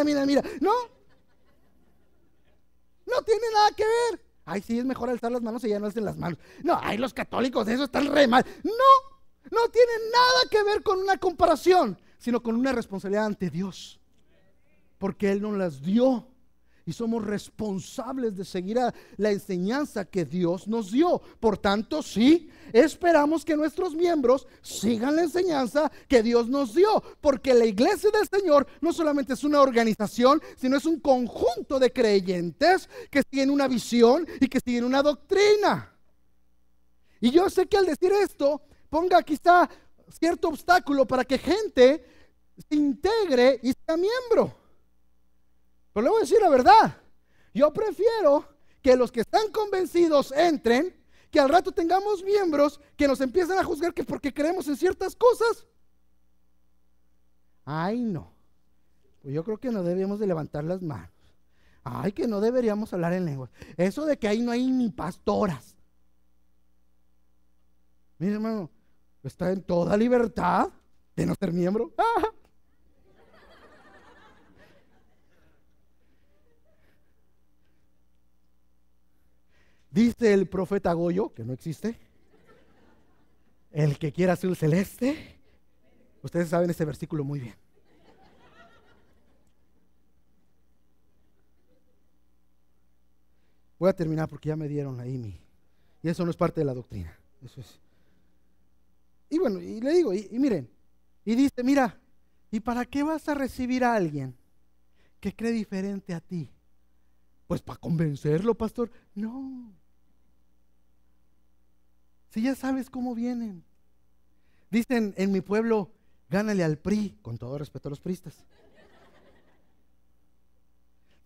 tiene nada que ver. Ay, sí, es mejor alzar las manos y ya no alcen las manos. No, ay, los católicos, eso están re mal. No tiene nada que ver con una comparación, sino con una responsabilidad ante Dios. Porque Él nos las dio y somos responsables de seguir a la enseñanza que Dios nos dio. Por tanto, sí, esperamos que nuestros miembros sigan la enseñanza que Dios nos dio, porque la iglesia del Señor no solamente es una organización, sino es un conjunto de creyentes que siguen una visión y que siguen una doctrina. Y yo sé que al decir esto ponga quizá cierto obstáculo para que gente se integre y sea miembro. Pero le voy a decir la verdad, yo prefiero que los que están convencidos entren, que al rato tengamos miembros que nos empiecen a juzgar que porque creemos en ciertas cosas. Ay, no, pues yo creo que no debemos de levantar las manos. Ay, que no deberíamos hablar en lenguas. Eso de que ahí no hay ni pastoras. Mire, hermano, está en toda libertad de no ser miembro. Dice el profeta Goyo, que no existe, el que quiera azul celeste. Ustedes saben ese versículo muy bien. Voy a terminar porque ya me dieron ahí y eso no es parte de la doctrina. Eso es. Y bueno, y le digo, y miren, y dice, mira, ¿y para qué vas a recibir a alguien que cree diferente a ti? Pues para convencerlo, pastor. No. Si ya sabes cómo vienen. Dicen en mi pueblo, gánale al PRI, con todo respeto a los priistas.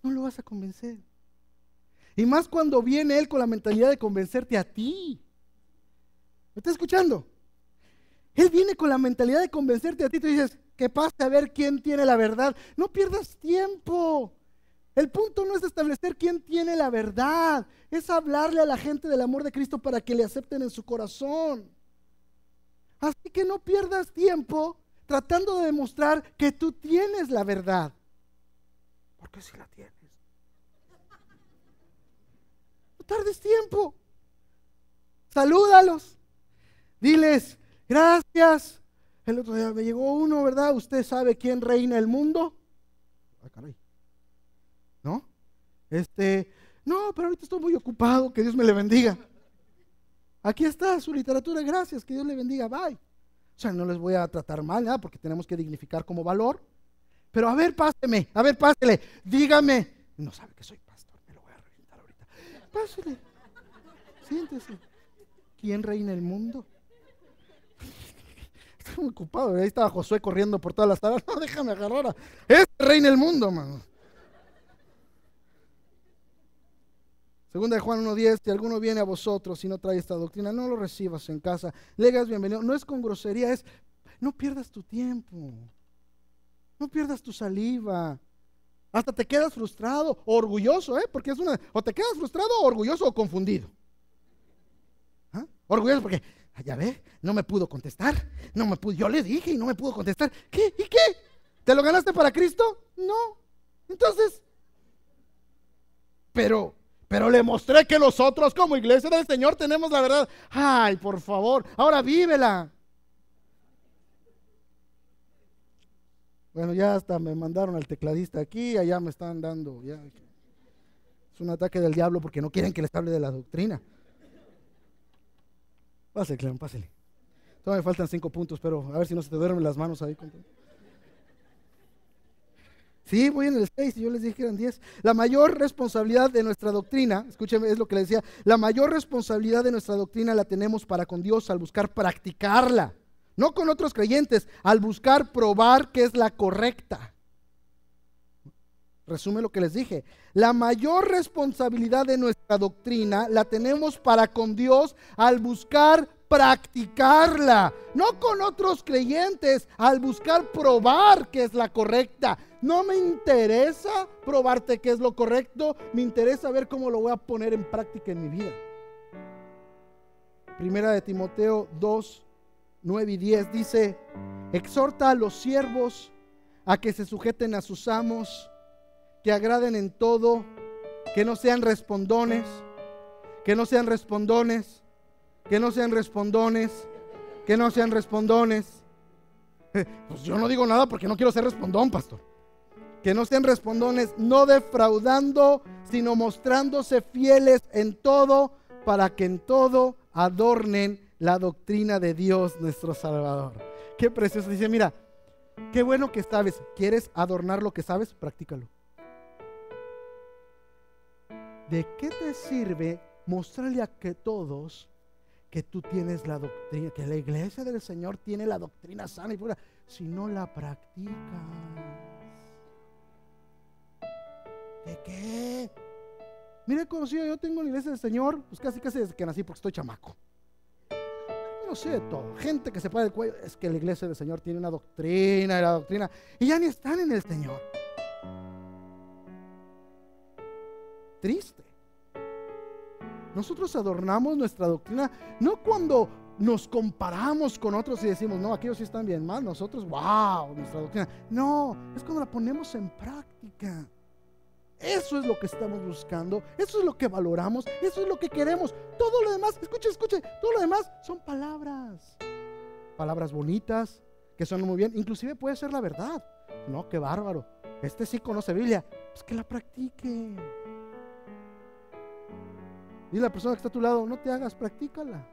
No lo vas a convencer. Y más cuando viene él con la mentalidad de convencerte a ti. ¿Me estás escuchando? Él viene con la mentalidad de convencerte a ti. Tú dices, que pase a ver quién tiene la verdad. No pierdas tiempo. El punto no es establecer quién tiene la verdad. Es hablarle a la gente del amor de Cristo para que le acepten en su corazón. Así que no pierdas tiempo tratando de demostrar que tú tienes la verdad. Porque si la tienes. No tardes tiempo. Salúdalos. Diles, gracias. El otro día me llegó uno, ¿verdad? ¿Usted sabe quién reina el mundo? Ay, caray. ¿No? No, pero ahorita estoy muy ocupado, que Dios me le bendiga. Aquí está su literatura, gracias, que Dios le bendiga, bye. O sea, no les voy a tratar mal, nada, porque tenemos que dignificar como valor. Pero a ver, pásele, dígame. No sabe que soy pastor, me lo voy a reventar ahorita. Pásele, siéntese. ¿Quién reina el mundo? Estoy muy ocupado, ahí estaba Josué corriendo por todas las salas. No, déjame agarrar. Reina el mundo, mano. Segunda de Juan 1:10, si alguno viene a vosotros y no trae esta doctrina, no lo recibas en casa, le hagas bienvenido. No es con grosería, es no pierdas tu tiempo, no pierdas tu saliva. Hasta te quedas frustrado o orgulloso, porque es o te quedas frustrado o orgulloso o confundido. ¿Ah? Orgulloso porque, ya ve, no me pudo contestar, yo le dije y no me pudo contestar. ¿Qué? ¿Y qué? ¿Te lo ganaste para Cristo? No. Entonces, pero le mostré que nosotros como iglesia del Señor tenemos la verdad. Ay, por favor, ahora vívela. Bueno, ya hasta me mandaron al tecladista aquí, allá me están dando. Ya. Es un ataque del diablo porque no quieren que les hable de la doctrina. Pásale, Clem, pásale. Todavía me faltan 5 puntos, pero a ver si no se te duermen las manos ahí. Sí, voy en el 6 y yo les dije que eran 10. La mayor responsabilidad de nuestra doctrina, escúcheme, es lo que le decía, la mayor responsabilidad de nuestra doctrina la tenemos para con Dios al buscar practicarla, no con otros creyentes, al buscar probar que es la correcta. Resume lo que les dije, la mayor responsabilidad de nuestra doctrina la tenemos para con Dios al buscar practicarla, no con otros creyentes, al buscar probar que es la correcta. No me interesa probarte que es lo correcto, me interesa ver cómo lo voy a poner en práctica en mi vida. Primera de Timoteo 2:9-10 dice, exhorta a los siervos a que se sujeten a sus amos, que agraden en todo, que no sean respondones, que no sean respondones, que no sean respondones, que no sean respondones. Pues yo no digo nada porque no quiero ser respondón, pastor. Que no sean respondones, no defraudando, sino mostrándose fieles en todo, para que en todo adornen la doctrina de Dios nuestro Salvador. Qué precioso. Dice, mira, qué bueno que sabes. ¿Quieres adornar lo que sabes? Practícalo. ¿De qué te sirve mostrarle a que todos que tú tienes la doctrina, que la iglesia del Señor tiene la doctrina sana y pura, si no la practicas? ¿De qué? Mire, conocido, yo tengo la iglesia del Señor, pues casi desde que nací, porque estoy chamaco. No sé de todo. Gente que se para el cuello, es que la iglesia del Señor tiene una doctrina, y ya ni están en el Señor. Triste. Nosotros adornamos nuestra doctrina no cuando nos comparamos con otros y decimos, no, aquellos sí están bien mal, nosotros, wow, nuestra doctrina. No, es cuando la ponemos en práctica. Eso es lo que estamos buscando, eso es lo que valoramos, eso es lo que queremos. Todo lo demás, escuche, todo lo demás son palabras bonitas, que suenan muy bien, inclusive puede ser la verdad. No, qué bárbaro, este sí conoce Biblia, pues que la practique. Dile a la persona que está a tu lado, no te hagas, practícala.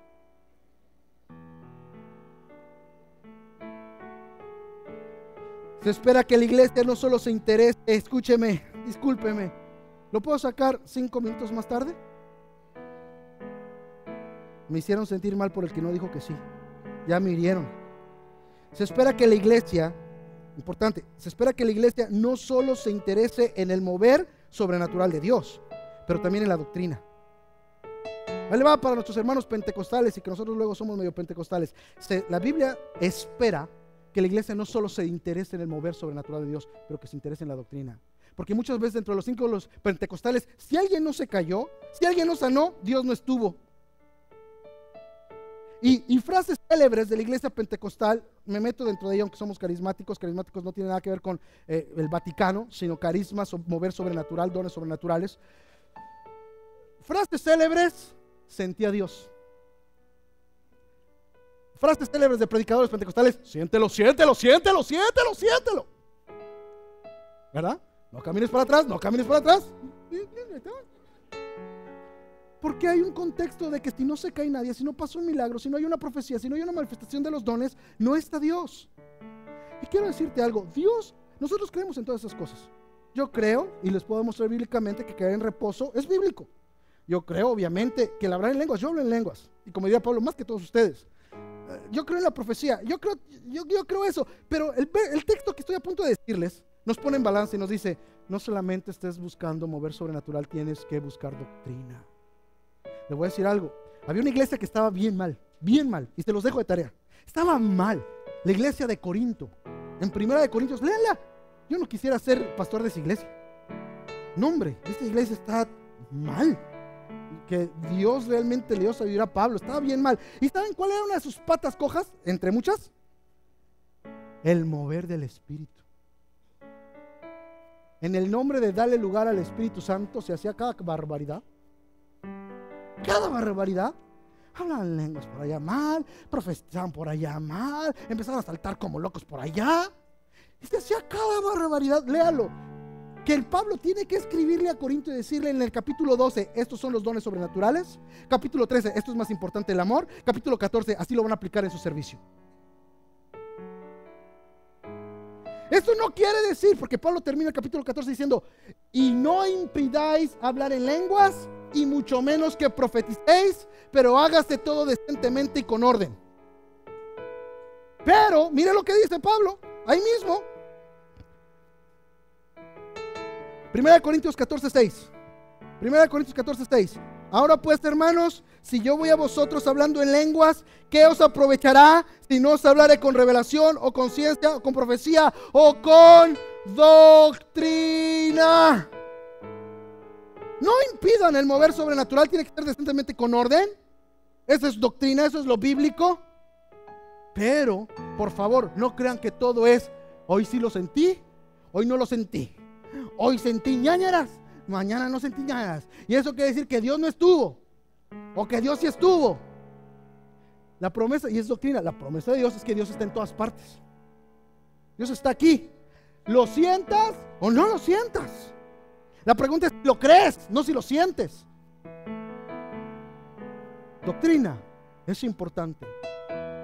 Se espera que la iglesia no solo se interese, escúcheme, discúlpeme, ¿lo puedo sacar 5 minutos más tarde? Me hicieron sentir mal por el que no dijo que sí, ya me hirieron. Se espera que la iglesia, importante, se espera que la iglesia no solo se interese en el mover sobrenatural de Dios, pero también en la doctrina. Ahí le va para nuestros hermanos pentecostales y que nosotros luego somos medio pentecostales. La Biblia espera que la iglesia no solo se interese en el mover sobrenatural de Dios, pero que se interese en la doctrina. Porque muchas veces dentro de los círculos pentecostales, si alguien no se cayó, si alguien no sanó, Dios no estuvo. Y frases célebres de la iglesia pentecostal, me meto dentro de ella aunque somos carismáticos. Carismáticos no tiene nada que ver con el Vaticano, sino carismas, mover sobrenatural, dones sobrenaturales. Frases célebres: sentí a Dios. Frases célebres de predicadores pentecostales: siéntelo, siéntelo, siéntelo, siéntelo, siéntelo. ¿Verdad? No camines para atrás, no camines para atrás. Porque hay un contexto de que si no se cae nadie, si no pasa un milagro, si no hay una profecía, si no hay una manifestación de los dones, no está Dios. Y quiero decirte algo: Dios, nosotros creemos en todas esas cosas. Yo creo, y les puedo demostrar bíblicamente, que caer en reposo es bíblico. Yo creo, obviamente, que el hablar en lenguas, yo hablo en lenguas, y como diría Pablo, más que todos ustedes. Yo creo en la profecía, yo creo eso, pero el texto que estoy a punto de decirles nos pone en balance y nos dice: no solamente estés buscando mover sobrenatural, tienes que buscar doctrina. Le voy a decir algo: había una iglesia que estaba bien mal, y se los dejo de tarea. Estaba mal, la iglesia de Corinto. En 1 de Corintios, léanla. Yo no quisiera ser pastor de esa iglesia. No, hombre, esta iglesia está mal. Que Dios realmente le dio sabiduría a Pablo, estaba bien mal. ¿Y saben cuál era una de sus patas cojas, entre muchas? El mover del Espíritu. En el nombre de darle lugar al Espíritu Santo se hacía cada barbaridad. Cada barbaridad. Hablaban lenguas por allá mal, profetizaban por allá mal, empezaban a saltar como locos por allá. Y se hacía cada barbaridad. Léalo. Que el Pablo tiene que escribirle a Corinto y decirle en el capítulo 12: estos son los dones sobrenaturales. Capítulo 13: esto es más importante, el amor. Capítulo 14: así lo van a aplicar en su servicio. Esto no quiere decir, porque Pablo termina el capítulo 14 diciendo: y no impidáis hablar en lenguas, y mucho menos que profeticéis, pero hágase todo decentemente y con orden. Pero mire lo que dice Pablo ahí mismo. 1 Corintios 14:6. 1 Corintios 14:6. Ahora pues, hermanos, si yo voy a vosotros hablando en lenguas, ¿qué os aprovechará si no os hablaré con revelación, o con ciencia, o con profecía, o con doctrina? No impidan el mover sobrenatural, tiene que estar decentemente con orden. Esa es doctrina, eso es lo bíblico. Pero, por favor, no crean que todo es: hoy sí lo sentí, hoy no lo sentí. Hoy sentí ñañaras, mañana no sentí ñañaras. Y eso quiere decir que Dios no estuvo, o que Dios sí estuvo. La promesa, y es doctrina, la promesa de Dios es que Dios está en todas partes. Dios está aquí. ¿Lo sientas o no lo sientas? La pregunta es si lo crees, no si lo sientes. Doctrina es importante.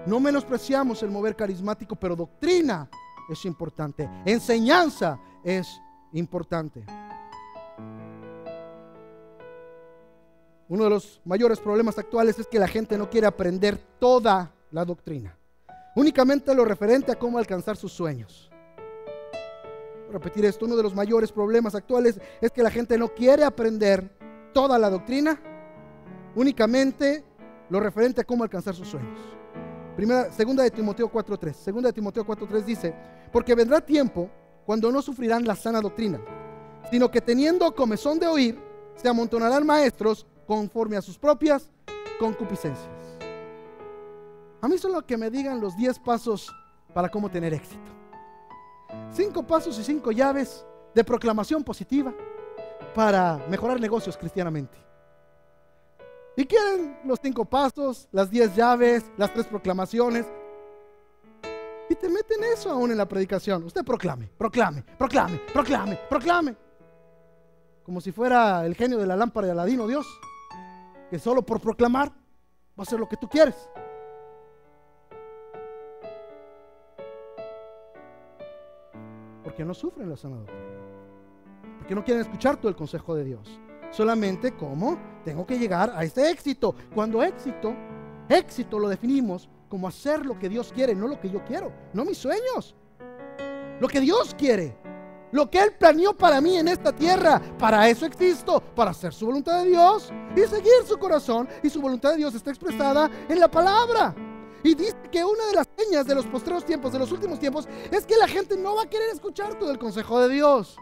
No menospreciamos el mover carismático, pero doctrina es importante. Enseñanza es importante. Uno de los mayores problemas actuales es que la gente no quiere aprender toda la doctrina, únicamente lo referente a cómo alcanzar sus sueños. Voy a repetir esto: uno de los mayores problemas actuales es que la gente no quiere aprender toda la doctrina, únicamente lo referente a cómo alcanzar sus sueños. Segunda de Timoteo 4:3. Segunda de Timoteo 4:3 dice: porque vendrá tiempo cuando no sufrirán la sana doctrina, sino que teniendo comezón de oír, se amontonarán maestros conforme a sus propias concupiscencias. A mí solo que me digan los 10 pasos para cómo tener éxito. 5 pasos y 5 llaves de proclamación positiva para mejorar negocios cristianamente. Y quieren los 5 pasos, las 10 llaves, las 3 proclamaciones. Y te meten eso aún en la predicación. Usted proclame, proclame, proclame, proclame, proclame. Como si fuera el genio de la lámpara de Aladino, Dios, que solo por proclamar va a hacer lo que tú quieres. Porque no sufren la sana doctrina, porque no quieren escuchar todo el consejo de Dios. Solamente cómo tengo que llegar a este éxito. Cuando éxito lo definimos como hacer lo que Dios quiere, no lo que yo quiero, no mis sueños, lo que Dios quiere, lo que Él planeó para mí en esta tierra. Para eso existo, para hacer su voluntad de Dios y seguir su corazón, y su voluntad de Dios está expresada en la palabra. Y dice que una de las señas de los postreros tiempos, de los últimos tiempos, es que la gente no va a querer escuchar todo el consejo de Dios.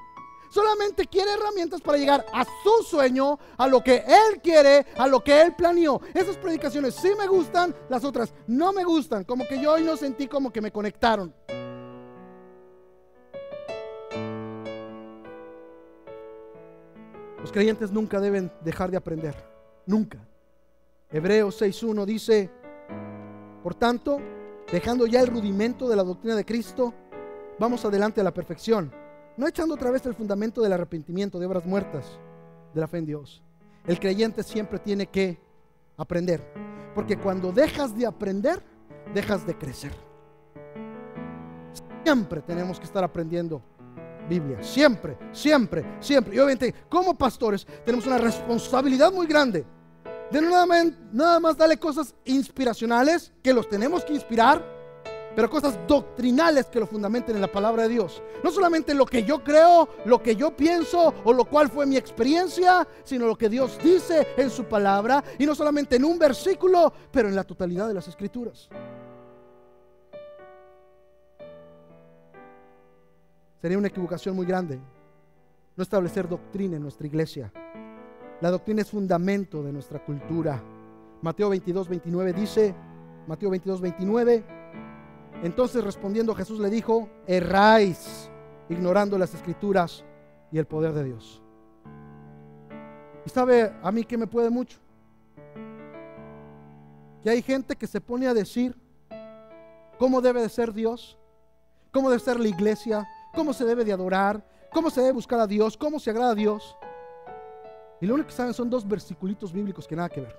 Solamente quiere herramientas para llegar a su sueño, a lo que Él quiere, a lo que Él planeó. Esas predicaciones sí me gustan, las otras no me gustan. Como que yo hoy no sentí como que me conectaron. Los creyentes nunca deben dejar de aprender, nunca. Hebreos 6:1 dice: por tanto, dejando ya el rudimento de la doctrina de Cristo, vamos adelante a la perfección, no echando otra vez el fundamento del arrepentimiento de obras muertas, de la fe en Dios. El creyente siempre tiene que aprender, porque cuando dejas de aprender, dejas de crecer. Siempre tenemos que estar aprendiendo Biblia, siempre, siempre, siempre. Y obviamente, como pastores, tenemos una responsabilidad muy grande de nada más darle cosas inspiracionales, que los tenemos que inspirar, pero cosas doctrinales que lo fundamenten en la palabra de Dios. No solamente lo que yo creo, lo que yo pienso o lo cual fue mi experiencia, sino lo que Dios dice en su palabra, y no solamente en un versículo, pero en la totalidad de las escrituras. Sería una equivocación muy grande no establecer doctrina en nuestra iglesia. La doctrina es fundamento de nuestra cultura. Mateo 22:29 dice, Mateo 22:29, entonces respondiendo Jesús le dijo: erráis, ignorando las escrituras y el poder de Dios. Y sabe a mí que me puede mucho, que hay gente que se pone a decir cómo debe de ser Dios, cómo debe ser la iglesia, cómo se debe de adorar, cómo se debe buscar a Dios, cómo se agrada a Dios. Y lo único que saben son 2 versiculitos bíblicos que nada que ver.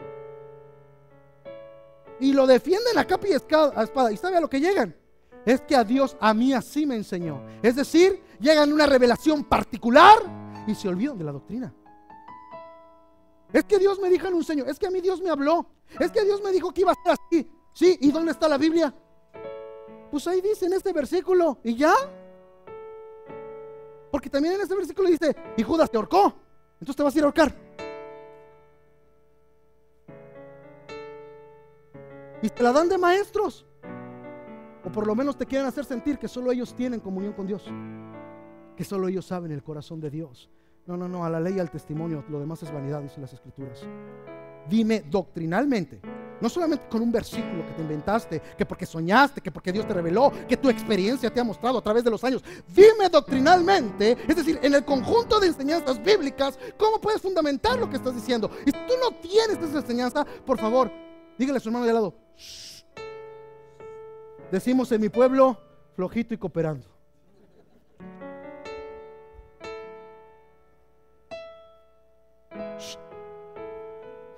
Y lo defienden a capa y espada. ¿Y sabe a lo que llegan? Es que a Dios, a mí así me enseñó. Es decir, llegan a una revelación particular y se olvidan de la doctrina. Es que Dios me dijo en un sueño, es que a mí Dios me habló, es que Dios me dijo que iba a ser así. Sí, ¿y dónde está la Biblia? Pues ahí dice en este versículo, y ya. Porque también en este versículo dice: y Judas te ahorcó, entonces te vas a ir a ahorcar. Y te la dan de maestros, o por lo menos te quieren hacer sentir que solo ellos tienen comunión con Dios, que solo ellos saben el corazón de Dios. No, a la ley y al testimonio, lo demás es vanidad, dicen las escrituras. Dime doctrinalmente, no solamente con un versículo que te inventaste, que porque soñaste, que porque Dios te reveló, que tu experiencia te ha mostrado a través de los años. Dime doctrinalmente, es decir, en el conjunto de enseñanzas bíblicas, cómo puedes fundamentar lo que estás diciendo. Y si tú no tienes esa enseñanza, por favor, dígale a su hermano de al lado: shh. Decimos en mi pueblo, flojito y cooperando. Shh.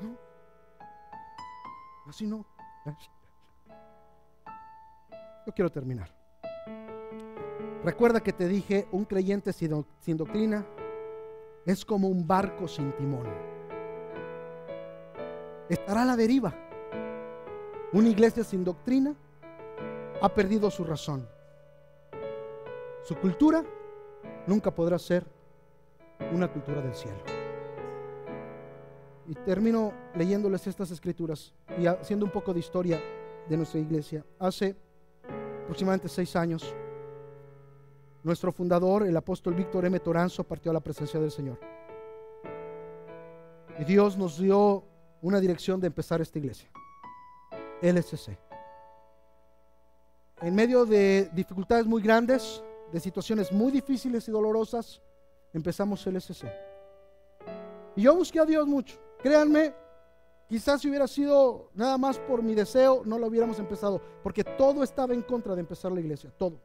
¿No? Así no. Yo quiero terminar. Recuerda que te dije, un creyente sin doctrina es como un barco sin timón. Estará a la deriva. Una iglesia sin doctrina ha perdido su razón. Su cultura nunca podrá ser una cultura del cielo. Y termino leyéndoles estas escrituras y haciendo un poco de historia de nuestra iglesia. Hace aproximadamente 6 años, nuestro fundador, el apóstol Víctor M. Toranzo, partió a la presencia del Señor. Y Dios nos dio una dirección de empezar esta iglesia, LSC. En medio de dificultades muy grandes, de situaciones muy difíciles y dolorosas, empezamos LSC. Y yo busqué a Dios mucho. Créanme, quizás si hubiera sido nada más por mi deseo, no lo hubiéramos empezado, porque todo estaba en contra de empezar la iglesia, todo,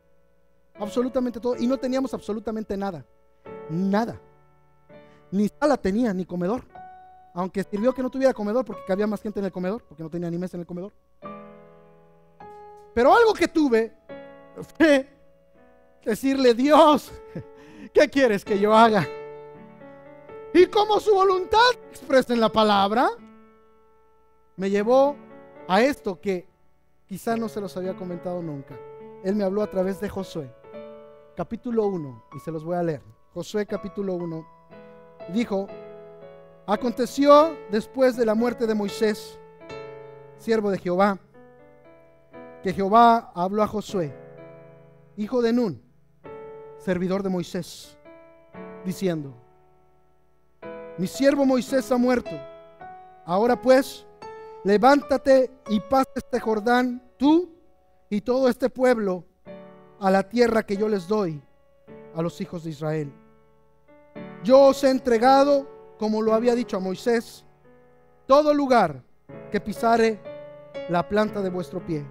absolutamente todo, y no teníamos absolutamente nada, ni sala tenía, ni comedor, aunque sirvió que no tuviera comedor, porque cabía más gente en el comedor, porque no tenía ni mesa en el comedor. Pero algo que tuve fue decirle: Dios, ¿qué quieres que yo haga? Y como su voluntad expresa en la palabra, me llevó a esto que quizá no se los había comentado nunca. Él me habló a través de Josué, capítulo 1, y se los voy a leer. Josué capítulo 1, dijo: aconteció después de la muerte de Moisés, siervo de Jehová, que Jehová habló a Josué, hijo de Nun, servidor de Moisés, diciendo: mi siervo Moisés ha muerto. Ahora pues, levántate y pasa este Jordán, tú y todo este pueblo, a la tierra que yo les doy a los hijos de Israel. Yo os he entregado, como lo había dicho a Moisés, todo lugar que pisare la planta de vuestro pie,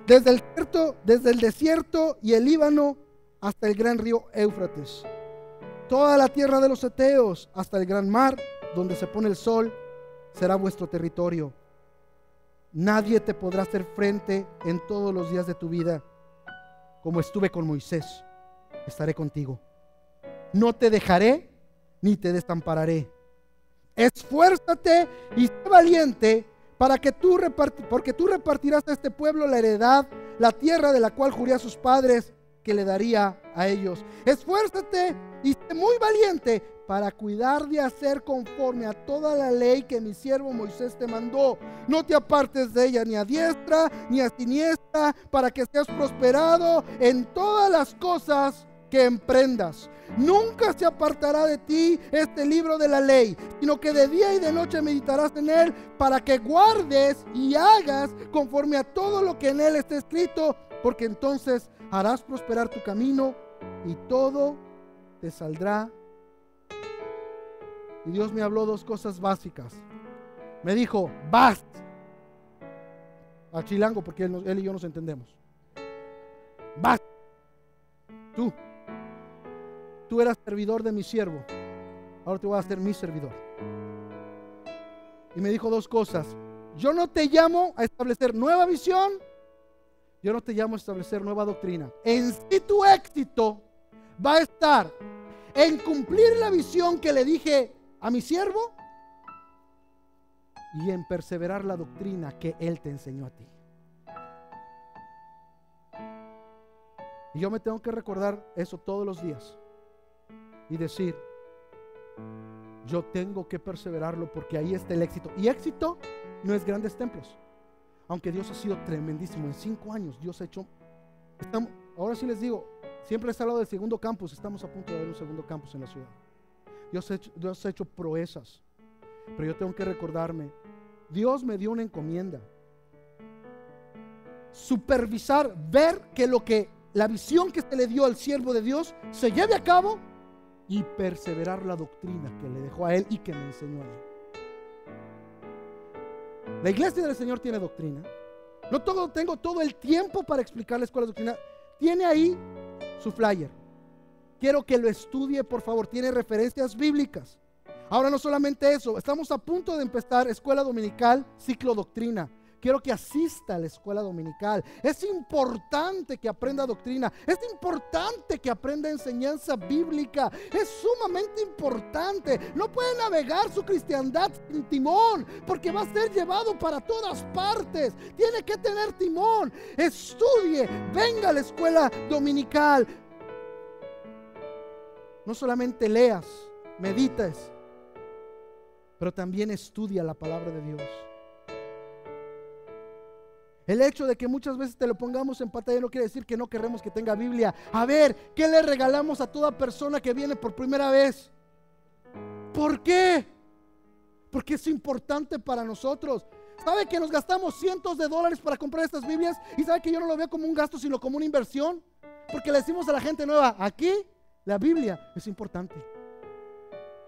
desde el desierto y el Líbano hasta el gran río Éufrates, toda la tierra de los heteos hasta el gran mar, donde se pone el sol, será vuestro territorio. Nadie te podrá hacer frente en todos los días de tu vida. Como estuve con Moisés, estaré contigo. No te dejaré ni te desampararé. Esfuérzate y sé valiente, porque tú repartirás a este pueblo la heredad, la tierra de la cual juré a sus padres que le daría a ellos. Esfuérzate y sé muy valiente para cuidar de hacer conforme a toda la ley que mi siervo Moisés te mandó. No te apartes de ella ni a diestra ni a siniestra, para que seas prosperado en todas las cosas que emprendas. Nunca se apartará de ti este libro de la ley, sino que de día y de noche meditarás en él, para que guardes y hagas conforme a todo lo que en él está escrito, porque entonces harás prosperar tu camino y todo te saldrá. Y Dios me habló dos cosas básicas. Me dijo: vas a chilango, porque él y yo nos entendemos. Vas. Tú eras servidor de mi siervo, ahora te voy a hacer mi servidor. Y me dijo dos cosas: yo no te llamo a establecer nueva visión, yo no te llamo a establecer nueva doctrina. En sí tu éxito va a estar en cumplir la visión que le dije a mi siervo y en perseverar la doctrina que él te enseñó a ti. Y yo me tengo que recordar eso todos los días y decir: yo tengo que perseverarlo, porque ahí está el éxito. Y éxito no es grandes templos, aunque Dios ha sido tremendísimo. En 5 años Dios ha hecho, ahora sí les digo, siempre les he hablado del segundo campus. Estamos a punto de ver un segundo campus en la ciudad. Dios ha hecho proezas. Pero yo tengo que recordarme, Dios me dio una encomienda: supervisar, ver que la visión que se le dio al siervo de Dios se lleve a cabo, y perseverar la doctrina que le dejó a él y que me enseñó a mí. La iglesia del Señor tiene doctrina. No tengo todo el tiempo para explicarles cuál es la doctrina. Tiene ahí su flyer. Quiero que lo estudie, por favor. Tiene referencias bíblicas. Ahora, no solamente eso, estamos a punto de empezar escuela dominical, ciclo doctrina. Quiero que asista a la escuela dominical. Es importante que aprenda doctrina. Es importante que aprenda enseñanza bíblica. Es sumamente importante. No puede navegar su cristiandad sin timón, porque va a ser llevado para todas partes. Tiene que tener timón. Estudie, venga a la escuela dominical. No solamente leas, medites, pero también estudia la palabra de Dios. El hecho de que muchas veces te lo pongamos en pantalla no quiere decir que no queremos que tenga Biblia. A ver, ¿qué le regalamos a toda persona que viene por primera vez? ¿Por qué? Porque es importante para nosotros. ¿Sabe que nos gastamos cientos de dólares para comprar estas Biblias? ¿Y sabe que yo no lo veo como un gasto, sino como una inversión? Porque le decimos a la gente nueva: aquí la Biblia es importante.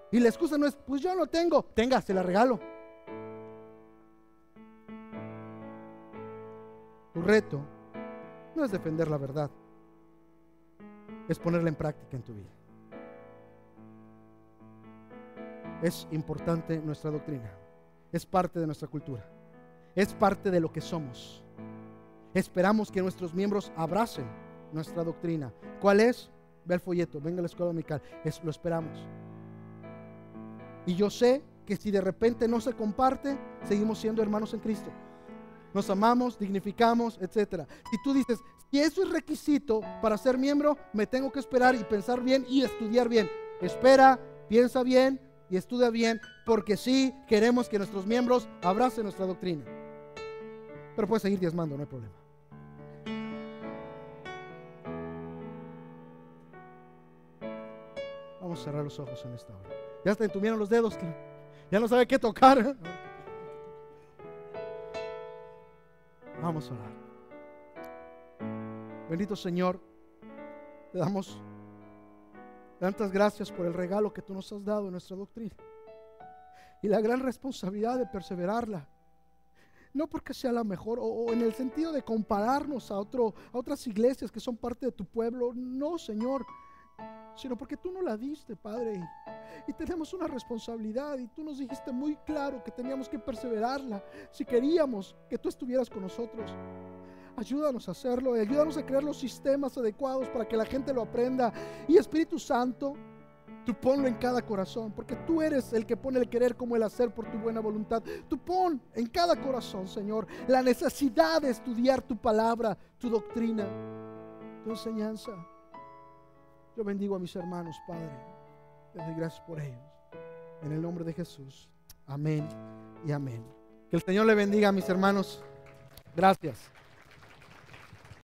Y la excusa no es: pues yo no tengo. Tenga, se la regalo. Tu reto no es defender la verdad, es ponerla en práctica en tu vida. Es importante nuestra doctrina, es parte de nuestra cultura, es parte de lo que somos. Esperamos que nuestros miembros abracen nuestra doctrina. ¿Cuál es? Ve al folleto, venga a la escuela dominical. Lo esperamos. Y yo sé que si de repente no se comparte, seguimos siendo hermanos en Cristo. nos amamos, dignificamos, etcétera. Si tú dices, si eso es requisito para ser miembro, me tengo que esperar y pensar bien y estudiar bien. Espera, piensa bien y estudia bien, porque sí queremos que nuestros miembros abracen nuestra doctrina. Pero puedes seguir diezmando, no hay problema. Vamos a cerrar los ojos en esta hora. Ya hasta entuvieron los dedos, ya no sabe qué tocar. Vamos a orar. Bendito Señor, te damos tantas gracias por el regalo que tú nos has dado en nuestra doctrina y la gran responsabilidad de perseverarla. No porque sea la mejor o en el sentido de compararnos a otras iglesias que son parte de tu pueblo. No, Señor, sino porque tú nos la diste, Padre, y tenemos una responsabilidad, y tú nos dijiste muy claro que teníamos que perseverarla si queríamos que tú estuvieras con nosotros. Ayúdanos a hacerlo, y ayúdanos a crear los sistemas adecuados para que la gente lo aprenda. Y Espíritu Santo, tú ponlo en cada corazón, porque tú eres el que pone el querer como el hacer por tu buena voluntad. Tú pon en cada corazón, Señor, la necesidad de estudiar tu palabra, tu doctrina, tu enseñanza. Yo bendigo a mis hermanos, Padre. Te doy gracias por ellos. En el nombre de Jesús. Amén y amén. Que el Señor le bendiga a mis hermanos. Gracias.